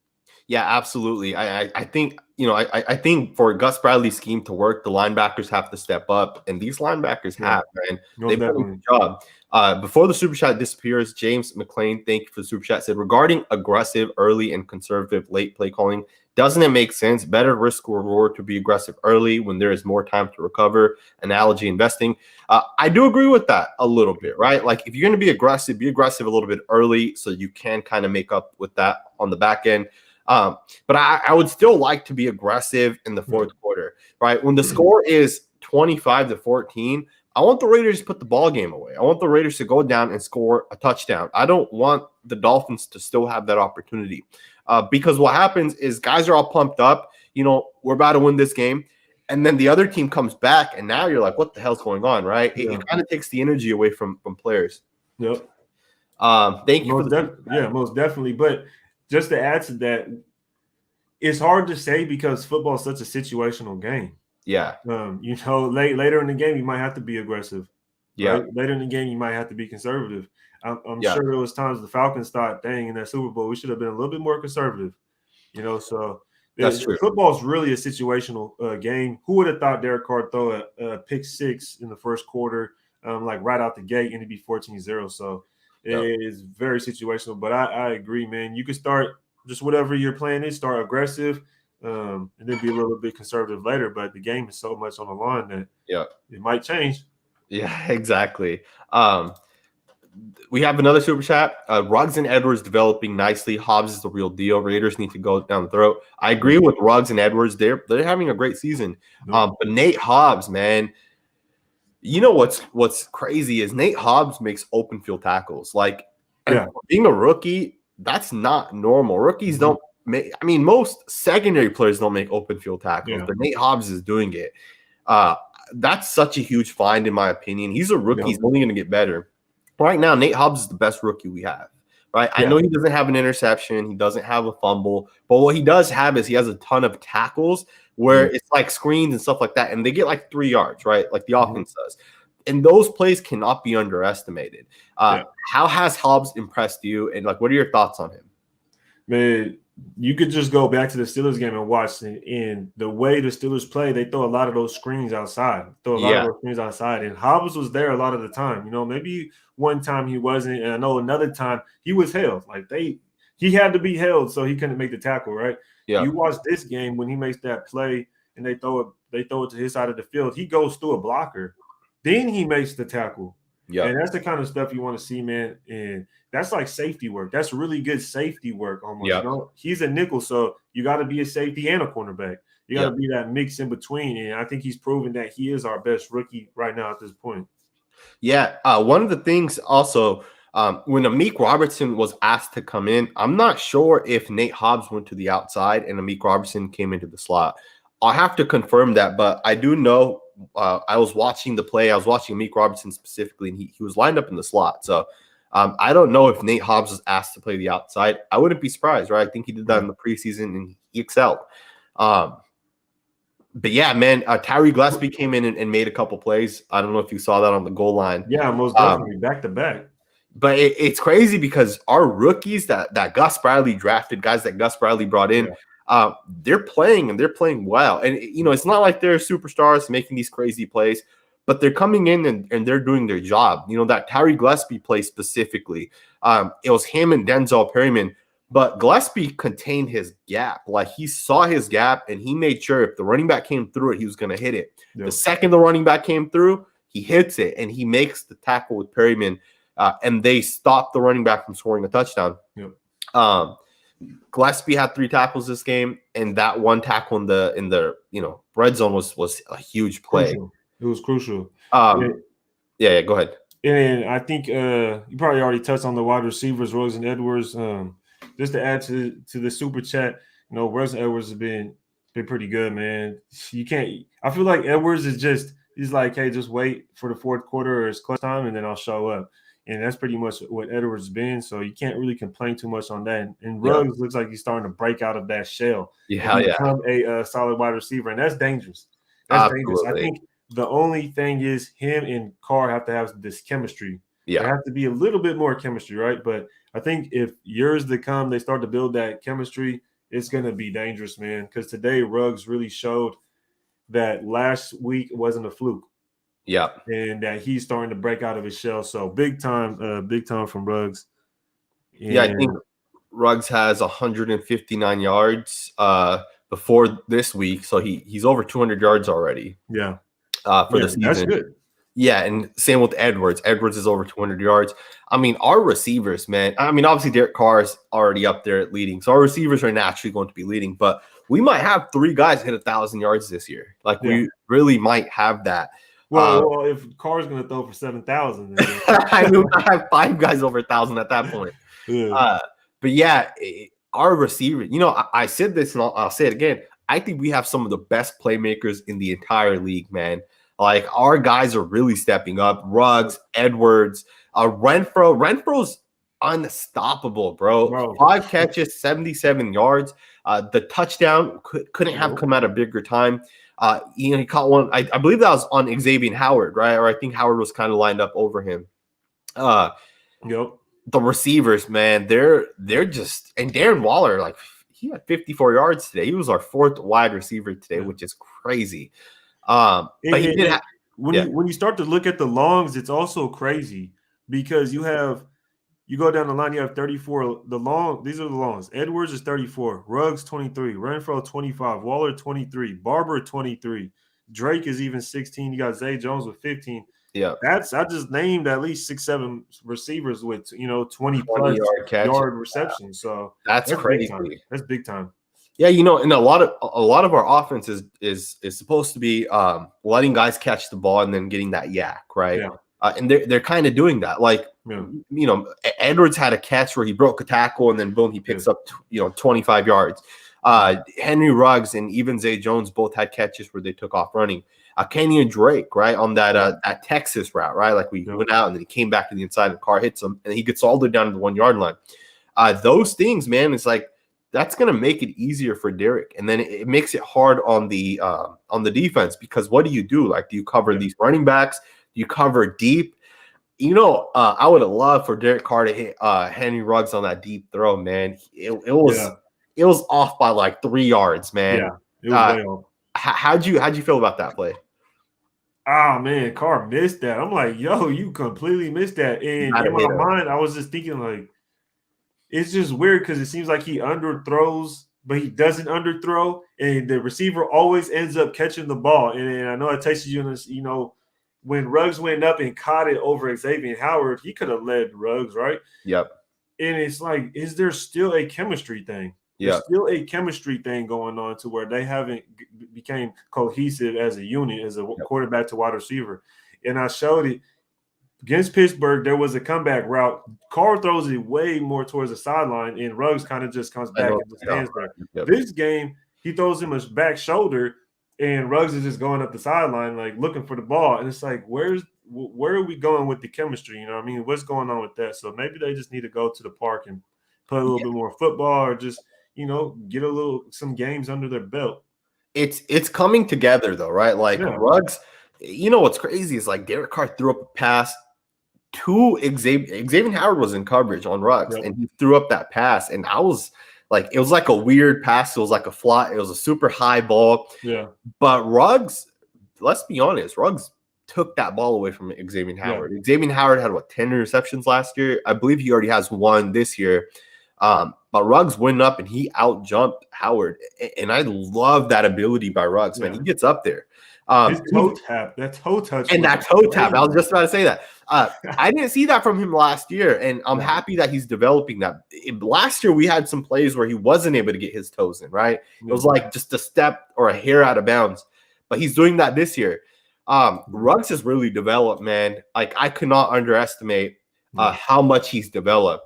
Yeah, absolutely. I think, you know, I think for Gus Bradley's scheme to work, the linebackers have to step up, and these linebackers have, man. They've done a good job. Before the super chat disappears, James McLean, thank you for the super chat, said, regarding aggressive early and conservative late play calling, doesn't it make sense? Better risk reward to be aggressive early when there is more time to recover. Analogy investing. I do agree with that a little bit, right? Like if you're going to be aggressive a little bit early so you can kind of make up with that on the back end. But I would still like to be aggressive in the fourth quarter, right? When the score is 25-14, I want the Raiders to put the ball game away. I want the Raiders to go down and score a touchdown. I don't want the Dolphins to still have that opportunity because what happens is guys are all pumped up. You know, we're about to win this game. And then the other team comes back, and now you're like, what the hell's going on, right? It kind of takes the energy away from players. Yep. Thank you. Most definitely. But just to add to that, it's hard to say because football is such a situational game. Yeah. You know, later in the game, you might have to be aggressive. Yeah. Right? Later in the game, you might have to be conservative. I'm sure there was times the Falcons thought, dang, in that Super Bowl, we should have been a little bit more conservative. You know, so that's true. Football is really a situational game. Who would have thought Derek Carr throw a pick six in the first quarter, like right out the gate, and it'd be 14-0. So it is very situational. But I agree, man. You can start just whatever your plan is, start aggressive, and then be a little bit conservative later. But the game is so much on the line that it might change. Yeah, exactly. We have another super chat. Ruggs and Edwards developing nicely. Hobbs is the real deal. Raiders need to go down the throat. I agree with Ruggs and Edwards. They're having a great season. But Nate Hobbs, man, you know what's crazy is Nate Hobbs makes open field tackles. Like being a rookie, that's not normal. Rookies don't make. I mean, most secondary players don't make open field tackles, but Nate Hobbs is doing it. That's such a huge find, in my opinion. He's a rookie. He's only going to get better. Right now, Nate Hobbs is the best rookie we have. Right? I know he doesn't have an interception. He doesn't have a fumble. But what he does have is he has a ton of tackles where it's like screens and stuff like that. And they get like 3 yards, right? Like the offense does. And those plays cannot be underestimated. How has Hobbs impressed you? And like, what are your thoughts on him? Man, you could just go back to the Steelers game and watch. And the way the Steelers play, they throw a lot of those screens outside. And Hobbs was there a lot of the time. You know, maybe one time he wasn't, and I know another time he was held. Like he had to be held, so he couldn't make the tackle, right? Yeah. You watch this game when he makes that play and they throw it to his side of the field. He goes through a blocker, then he makes the tackle. Yeah, and that's the kind of stuff you want to see, man. And that's like safety work. That's really good safety work almost. You know? He's a nickel, so you got to be a safety and a cornerback. You got to be that mix in between. And I think he's proven that he is our best rookie right now at this point. Yeah. One of the things also, when Amik Robertson was asked to come in, I'm not sure if Nate Hobbs went to the outside and Amik Robertson came into the slot. I'll have to confirm that, but I do know I was watching the play. I was watching Amik Robertson specifically, and he was lined up in the slot. So I don't know if Nate Hobbs was asked to play the outside. I wouldn't be surprised, right? I think he did that in the preseason, and he excelled. But yeah, man, Tyree Gillespie came in and made a couple plays. I don't know if you saw that on the goal line. Yeah, most definitely, back to back. But it's crazy because our rookies that Gus Bradley drafted, guys that Gus Bradley brought in, they're playing and they're playing well. And, you know, it's not like they're superstars making these crazy plays, but they're coming in and they're doing their job. You know, that Tyree Gillespie play specifically, it was him and Denzel Perryman, but Gillespie contained his gap. Like he saw his gap and he made sure if the running back came through it, he was going to hit it. Yep. The second the running back came through, he hits it and he makes the tackle with Perryman. And they stopped the running back from scoring a touchdown. Yep. Gillespie had 3 tackles this game, and that one tackle in the red zone was a huge play. Crucial. It was crucial. Yeah, go ahead. And I think you probably already touched on the wide receivers, Ruggs and Edwards. Just to add to the super chat, you know, Ruggs and Edwards have been pretty good, man. You can't. I feel like Edwards is he's like, hey, just wait for the fourth quarter or it's clutch time, and then I'll show up. and that's pretty much what Edwards been. So you can't really complain too much on that. And Yeah. Ruggs looks like he's starting to break out of that shell and become a solid wide receiver, and that's dangerous. That's dangerous. I think the only thing is him and Carr have to have this chemistry. Yeah. There has to be a little bit more chemistry, right? But I think if years to come, they start to build that chemistry, it's going to be dangerous, man. Because today, Ruggs really showed that last week wasn't a fluke. Yeah. And that he's starting to break out of his shell. So big time from Ruggs. And I think Ruggs has 159 yards before this week. So he's over 200 yards already. Yeah. For the season. That's good. Yeah, and same with Edwards. Edwards is over 200 yards. I mean, our receivers, man. I mean, obviously Derek Carr is already up there at leading, so our receivers are naturally going to be leading. But we might have 3 guys hit 1,000 yards this year. We really might have that. Well, if Carr's going to throw for 7,000, I mean, I have 5 guys over 1,000 at that point. Yeah. But yeah, our receiver. You know, I said this, and I'll say it again. I think we have some of the best playmakers in the entire league, man. Like, our guys are really stepping up. Ruggs, Edwards, Renfro. Renfro's unstoppable, bro. 5 catches, 77 yards. The touchdown couldn't have come at a bigger time. He caught one. I believe that was on Xavier Howard, right? Or I think Howard was kind of lined up over him. Yep. The receivers, man, they're just – and Darren Waller, like, he had 54 yards today. He was our 4th wide receiver today, which is crazy. But he did have, when you start to look at the longs, it's also crazy because you go down the line, you have 34. These are the longs. Edwards is 34, Ruggs 23, Renfro 25, Waller 23, Barber 23, Drake is even 16. You got Zay Jones with 15. Yeah, I just named at least 6-7 receivers with 20 plus yard receptions. So that's crazy. Big time. That's big time. Yeah, and a lot of our offense is supposed to be letting guys catch the ball and then getting that yak, right? Yeah. And they're kind of doing that. Like, Edwards had a catch where he broke a tackle and then boom, he picks up 25 yards. Henry Ruggs and even Zay Jones both had catches where they took off running. Kenny and Drake, right, on that Texas route, right? Like, we went out and then he came back to the inside and Carr hits him and he gets all the way down to the 1 yard line. Those things, man, it's like, that's going to make it easier for Derek. And then it makes it hard on the defense because what do you do? Like, do you cover these running backs? Do you cover deep? I would have loved for Derek Carr to hit Henry Ruggs on that deep throw, man. It was off by like 3 yards, man. Yeah, it was way off. How'd you feel about that play? Oh, man, Carr missed that. I'm like, yo, you completely missed that. And in my mind, I was just thinking, like, it's just weird because it seems like he underthrows, but he doesn't underthrow, and the receiver always ends up catching the ball. And I know I texted you this, when Ruggs went up and caught it over Xavier Howard, he could have led Ruggs, right? Yep. And it's like, is there still a chemistry thing? Yeah. There's still a chemistry thing going on to where they haven't became cohesive as a unit, as a quarterback to wide receiver. And I showed it. Against Pittsburgh, there was a comeback route. Carr throws it way more towards the sideline, and Ruggs kind of just comes back and just stands there. Yep. This game, he throws him a back shoulder, and Ruggs is just going up the sideline, like looking for the ball. And it's like, where are we going with the chemistry? You know what I mean? What's going on with that? So maybe they just need to go to the park and play a little bit more football, or just get some games under their belt. It's coming together though, right? Like Ruggs. What's crazy is like Derek Carr threw up a pass to Xavier Howard was in coverage on Ruggs, and he threw up that pass, and I was like, it was like a weird pass. It was like a fly. It was a super high ball. Yeah. But Ruggs, let's be honest, Ruggs took that ball away from Xavier Howard. Yeah. Xavier Howard had 10 interceptions last year. I believe he already has 1 this year. But Ruggs went up and he out-jumped Howard. And I love that ability by Ruggs, man. He gets up there. His toe tap, that toe touch. And that toe tap. I was just about to say that. I didn't see that from him last year, and I'm happy that he's developing that. Last year, we had some plays where he wasn't able to get his toes in, right? It was like just a step or a hair out of bounds. But he's doing that this year. Ruggs has really developed, man. Like, I could not underestimate how much he's developed.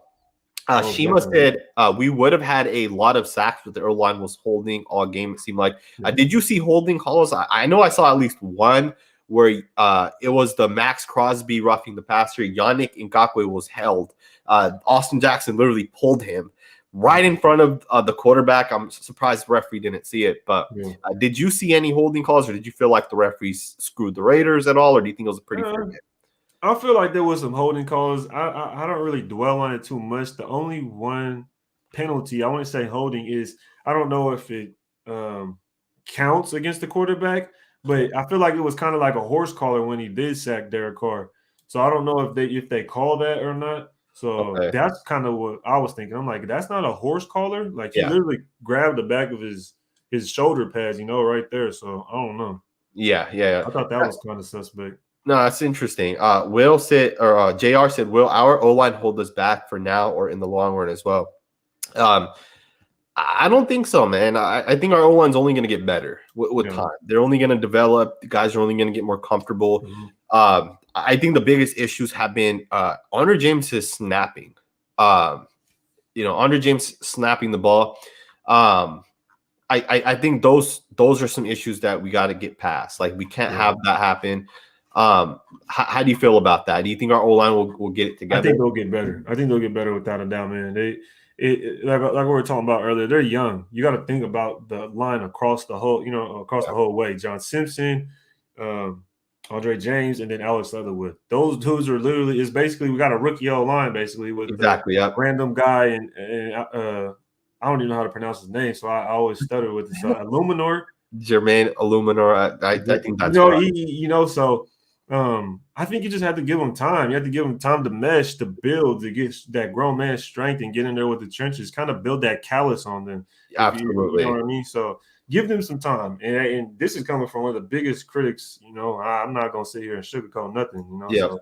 Shima said we would have had a lot of sacks, but the O-line was holding all game, it seemed like. Did you see holding calls? I know I saw at least one where it was the Maxx Crosby roughing the passer. Yannick Ngakoue was held. Austin Jackson literally pulled him right in front of the quarterback. I'm surprised the referee didn't see it. But did you see any holding calls, or did you feel like the referees screwed the Raiders at all, or do you think it was a pretty fair game? I feel like there was some holding calls. I don't really dwell on it too much. The only one penalty I wouldn't say holding is, I don't know if it counts against the quarterback, but I feel like it was kind of like a horse collar when he did sack Derek Carr. So I don't know if they call that or not. So that's kind of what I was thinking. I'm like, that's not a horse collar. Like, he literally grabbed the back of his shoulder pads, right there. So I don't know. Yeah. I thought that was kind of suspect. No, that's interesting. Will said, or JR said, will our O-line hold us back for now or in the long run as well? I don't think so, man. I think our O-line's only going to get better with time. They're only going to develop. The guys are only going to get more comfortable. Mm-hmm. I think the biggest issues have been Andre James is snapping. Andre James snapping the ball. I think those are some issues that we got to get past. Like, we can't have that happen. How do you feel about that? Do you think our O-line will get it together? I think they'll get better. I think they'll get better without a doubt, man. Like we were talking about earlier, they're young. You got to think about the line across the whole, the whole way. John Simpson, Andre James, and then Alex Leatherwood. Those dudes are literally, it's basically, we got a rookie O-line basically with random guy and I don't even know how to pronounce his name, so I always stutter with this. Illuminor. Jermaine Illuminor. I think that's right. So I think you just have to give him time. You have to give him time to mesh, to build, to get that grown man strength and get in there with the trenches, kind of build that callus on them. Absolutely. You know what I mean? So give them some time. And this is coming from one of the biggest critics. I'm not going to sit here and sugarcoat nothing. So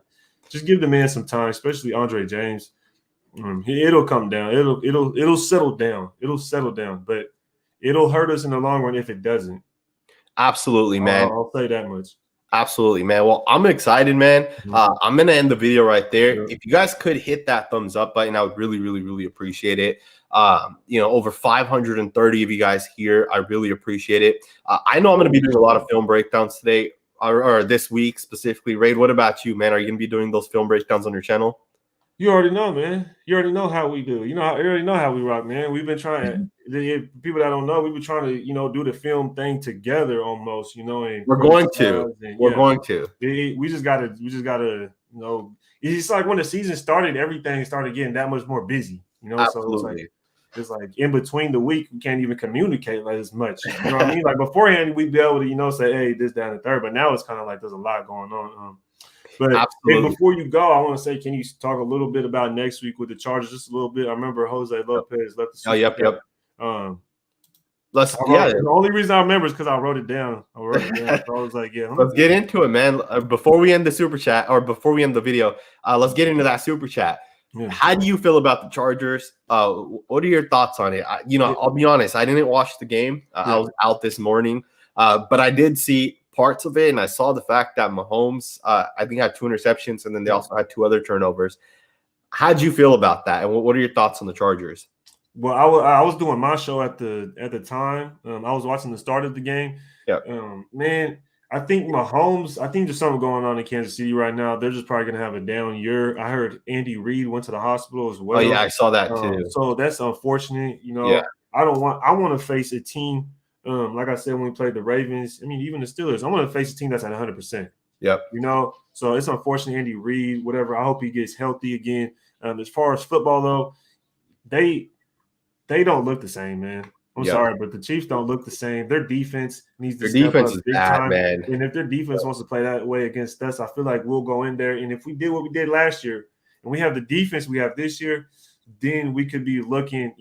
just give the man some time, especially Andre James. It'll come down. It'll settle down. It'll settle down, but it'll hurt us in the long run if it doesn't. Absolutely, man. I'll say that much. Absolutely, man. Well, I'm excited, man. I'm going to end the video right there. If you guys could hit that thumbs up button, I would really, really, really appreciate it. Over 530 of you guys here. I really appreciate it. I know I'm going to be doing a lot of film breakdowns today or this week specifically. Raid, what about you, man? Are you going to be doing those film breakdowns on your channel? You already know, man. You already know how we do. You already know how we rock, man. We've been trying. People that don't know, we've been trying to, do the film thing together almost. And we're going to. We just gotta. It's like when the season started, everything started getting that much more busy. Absolutely. So it's like in between the week, we can't even communicate as much. You know what I mean? Like beforehand, we'd be able to, say, hey, this, that, and the third. But now it's kind of like there's a lot going on. But hey, before you go, I want to say, can you talk a little bit about next week with the Chargers? Just a little bit. I remember Jose Lopez left the Super Yep. The only reason I remember is because I wrote it down. So I was like, let's get into it, man. Before we end the super chat, or before we end the video, let's get into that super chat. Yeah. How do you feel about the Chargers? What are your thoughts on it? I'll be honest. I didn't watch the game. I was out this morning, but I did see parts of it, and I saw the fact that Mahomes, I think, had 2 interceptions, and then they also had 2 other turnovers. How'd you feel about that, and what are your thoughts on the Chargers? Well, I was doing my show at the time. I was watching the start of the game. Yeah. Man, I think Mahomes. I think there's something going on in Kansas City right now. They're just probably gonna have a down year. I heard Andy Reid went to the hospital as well. Oh yeah, I saw that too. So that's unfortunate. I want to face a team. Like I said, when we played the Ravens, even the Steelers, I want to face a team that's at 100%. Yep. So it's unfortunate. Andy Reid, whatever. I hope he gets healthy again. As far as football, though, they don't look the same, man. I'm sorry, but the Chiefs don't look the same. Their defense needs to step up big time, man. And if their defense wants to play that way against us, I feel like we'll go in there. And if we did what we did last year, and we have the defense we have this year, then we could be looking,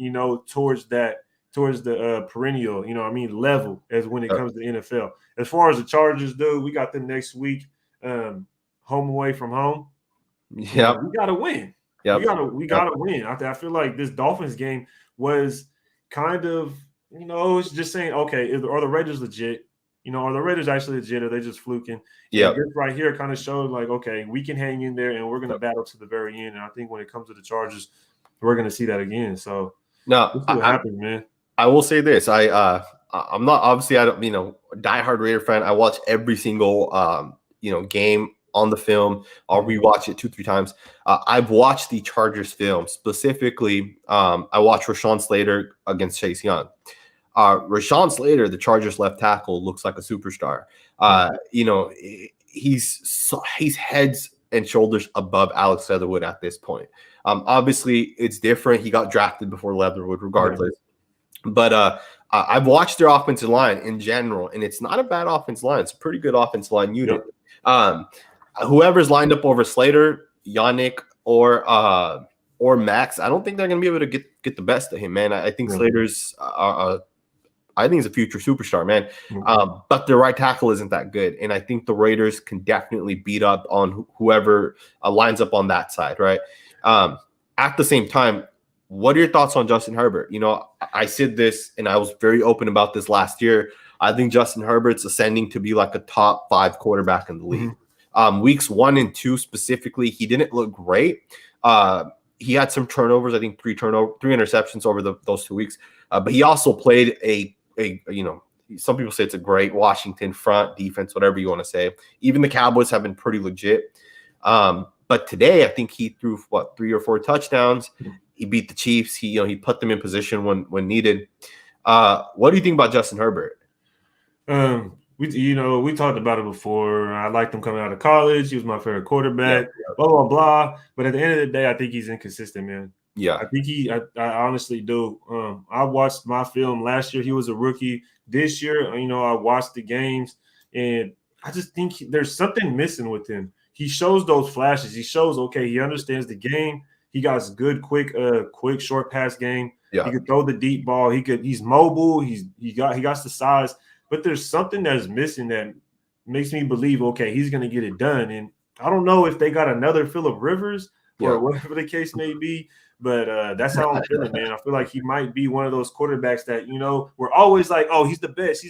towards the perennial, level as when it comes to the NFL. As far as the Chargers, dude, we got them next week, home away from home. Yeah, we got to win. Yep. We gotta win. I feel like this Dolphins game was kind of, it's just saying, okay, are the Raiders legit? Are the Raiders actually legit? Or are they just fluking? Yeah. This right here kind of showed like, okay, we can hang in there and we're going to battle to the very end. And I think when it comes to the Chargers, we're going to see that again. So no, we'll see what happens, man. I will say this. I'm not, obviously, diehard Raider fan. I watch every single game on the film. I'll rewatch it 2-3 times. I've watched the Chargers film specifically. I watched Rashawn Slater against Chase Young. Rashawn Slater, the Chargers left tackle, looks like a superstar. He's heads and shoulders above Alex Leatherwood at this point. Obviously, it's different. He got drafted before Leatherwood, regardless. But I've watched their offensive line in general, and it's not a bad offensive line. It's a pretty good offensive line unit. Whoever's lined up over Slater, Yannick, or Maxx, I don't think they're going to be able to get the best of him, man. I think Slater's I think he's a future superstar, man. But their right tackle isn't that good. And I think the Raiders can definitely beat up on whoever lines up on that side, right? At the same time, what are your thoughts on Justin Herbert? I said this, and I was very open about this last year. I think Justin Herbert's ascending to be like a top 5 quarterback in the league. Weeks 1 and 2 specifically, he didn't look great. He had some turnovers, I think 3 interceptions over those 2 weeks. But he also played some people say it's a great Washington front defense, whatever you want to say. Even the Cowboys have been pretty legit. But today, I think he threw 3 or 4 touchdowns. He beat the Chiefs. He put them in position when needed. What do you think about Justin Herbert? We talked about it before. I liked him coming out of college. He was my favorite quarterback. Blah blah blah. But at the end of the day, I think he's inconsistent, man. Yeah, I think I honestly do. I watched my film last year. He was a rookie. This year, I watched the games, and I just think there's something missing with him. He shows those flashes. He shows, okay, he understands the game. He got a good, quick short pass game. Yeah. He could throw the deep ball. He's mobile. He got the size. But there's something that's missing that makes me believe, okay, he's going to get it done. And I don't know if they got another Phillip Rivers or whatever the case may be. But that's how I'm feeling, man. I feel like he might be one of those quarterbacks that, we're always like, oh, he's the best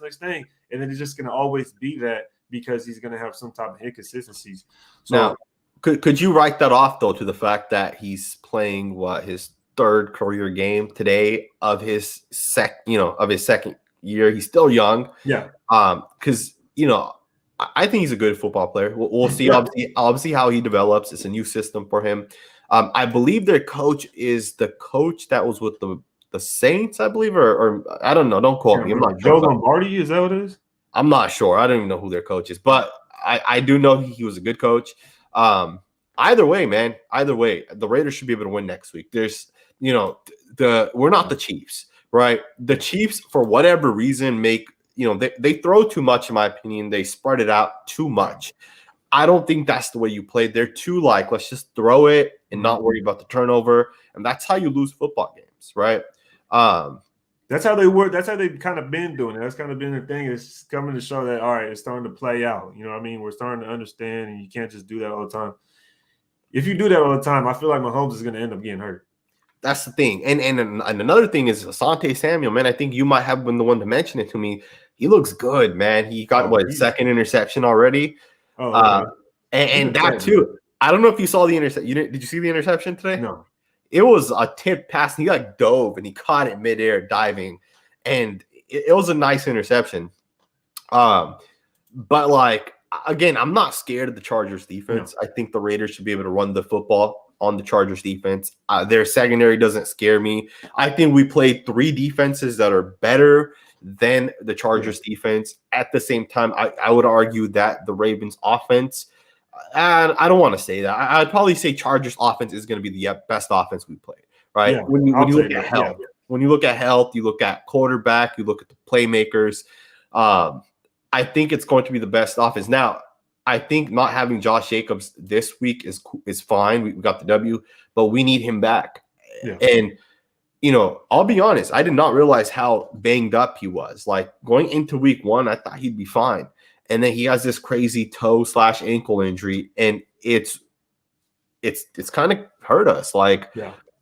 next thing. And then it's just going to always be that because he's going to have some type of inconsistencies. So now, could you write that off, though, to the fact that he's playing his 3rd career game today of his second year? He's still young. Yeah. Because, I think he's a good football player. We'll see obviously how he develops. It's a new system for him. I believe their coach is the coach that was with the Saints, I believe, or I don't know. Don't quote me. I'm not Joe sure. Lombardi, is that what it is? I'm not sure. I don't even know who their coach is, but I do know he was a good coach. Either way, man. Either way, the Raiders should be able to win next week. There's, we're not the Chiefs, right? The Chiefs, for whatever reason, they throw too much, in my opinion. They spread it out too much. I don't think that's the way you play. They're too let's just throw it and not worry about the turnover. And that's how you lose football games, right? That's how they work. That's how they've kind of been doing it. That's kind of been the thing. It's coming to show that, all right, it's starting to play out. You know what I mean? We're starting to understand, and you can't just do that all the time. If you do that all the time, I feel like Mahomes is going to end up getting hurt. That's the thing. And another thing is Asante Samuel, man. I think you might have been the one to mention it to me. He looks good, man. He got his 2nd interception already. And that too. I don't know if you saw the interception. Did you see the interception today? No. It was a tip pass, and he dove and he caught it midair diving, and it was a nice interception. But again, I'm not scared of the Chargers defense. No. I think the Raiders should be able to run the football on the Chargers defense. Their secondary doesn't scare me. I think we played 3 defenses that are better than the Chargers defense. At the same time, I would argue that the Ravens offense, I don't want to say that. I'd probably say Chargers offense is going to be the best offense we played, right? Yeah, when you look at health, when you look at health, you look at quarterback, you look at the playmakers. I think it's going to be the best offense. Now, I think not having Josh Jacobs this week is fine. We got the W, but we need him back. Yeah. And I'll be honest, I did not realize how banged up he was. Going into week 1, I thought he'd be fine. And then he has this crazy toe/ankle injury, and it's kind of hurt us. I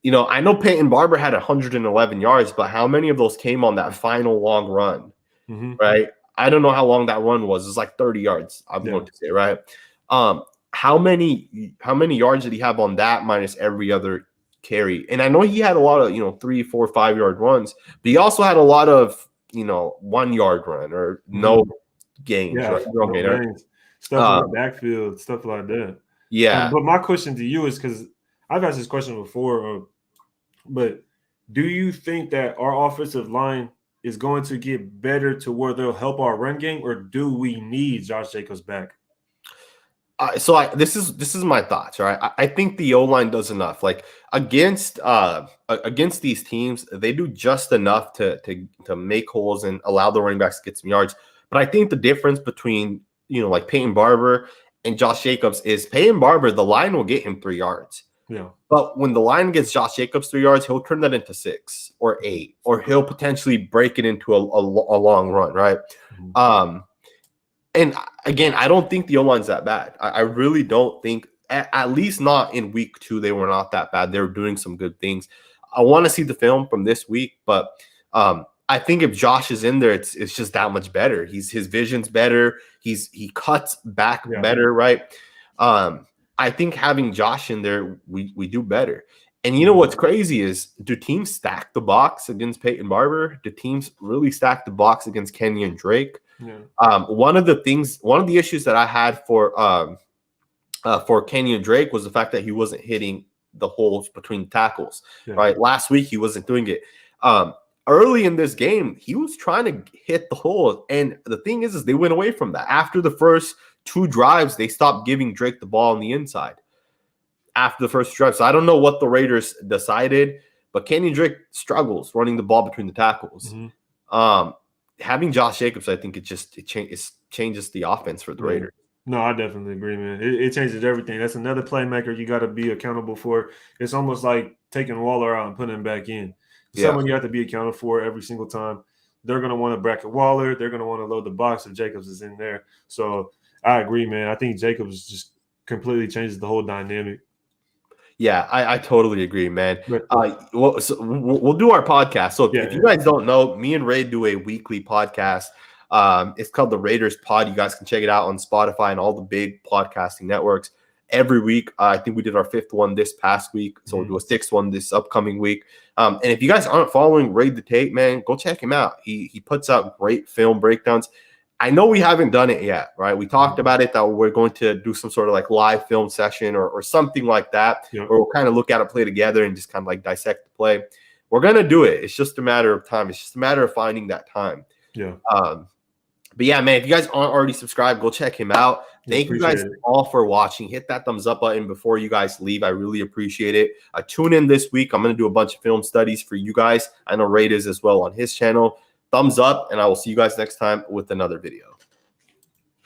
know Peyton Barber had 111 yards, but how many of those came on that final long run, right? I don't know how long that run was. It's 30 yards, I'm going to say, right? How many yards did he have on that minus every other carry? And I know he had a lot of 3, 4, 5 yard runs, but he also had a lot of 1 yard run or no gains. Yeah, right? No gains. stuff in the backfield, stuff like that. Yeah. But my question to you is, because I've asked this question before, but do you think that our offensive line is going to get better to where they'll help our run game, or do we need Josh Jacobs back? This is my thoughts, right? I think the O-line does enough. Like against these teams, they do just enough to make holes and allow the running backs to get some yards. But I think the difference between like Peyton Barber and Josh Jacobs is Peyton Barber, the line will get him 3 yards. Yeah. But when the line gets Josh Jacobs 3 yards, he'll turn that into 6 or 8, or he'll potentially break it into a long run, right? Mm-hmm. And again, I don't think the O-line's that bad. I really don't think, at least not in week 2, they were not that bad. They were doing some good things. I want to see the film from this week, but I think if Josh is in there, it's just that much better. His vision's better. He cuts back better, right? I think having Josh in there, we do better. And you know what's crazy is, do teams stack the box against Peyton Barber? Do teams really stack the box against Kenyon Drake? Yeah. One of the issues that I had for Kenyon Drake was the fact that he wasn't hitting the holes between tackles. Yeah. Right, last week he wasn't doing it. Early in this game, he was trying to hit the holes, and the thing is they went away from that. After the first 2 drives, they stopped giving Drake the ball on the inside. After the first drive, so I don't know what the Raiders decided, but Kenyon Drake struggles running the ball between the tackles. Mm-hmm. Having Josh Jacobs, I think it changes the offense for the Raiders. No, I definitely agree, man. It changes everything. That's another playmaker you got to be accountable for. It's almost like taking Waller out and putting him back in. Someone you have to be accountable for every single time. They're going to want to bracket Waller. They're going to want to load the box if Jacobs is in there. So I agree, man. I think Jacobs just completely changes the whole dynamic. Yeah, I totally agree, man. We'll do our podcast. So if you guys don't know, me and Ray do a weekly podcast. It's called the Raiders Pod. You guys can check it out on Spotify and all the big podcasting networks. Every week, I think we did our 5th one this past week, so we'll do a 6th one this upcoming week. And if you guys aren't following Ray the Tape, man, go check him out. He puts out great film breakdowns. I know we haven't done it yet, right? We talked about it that we're going to do some sort of like live film session or something like that, where we'll kind of look at a play together and just kind of like dissect the play. We're going to do it. It's just a matter of time. It's just a matter of finding that time. Yeah. But yeah, man, if you guys aren't already subscribed, go check him out. Thank you guys all for watching. Hit that thumbs up button before you guys leave. I really appreciate it. Tune in this week. I'm going to do a bunch of film studies for you guys. I know Ray is as well on his channel. Thumbs up, and I will see you guys next time with another video.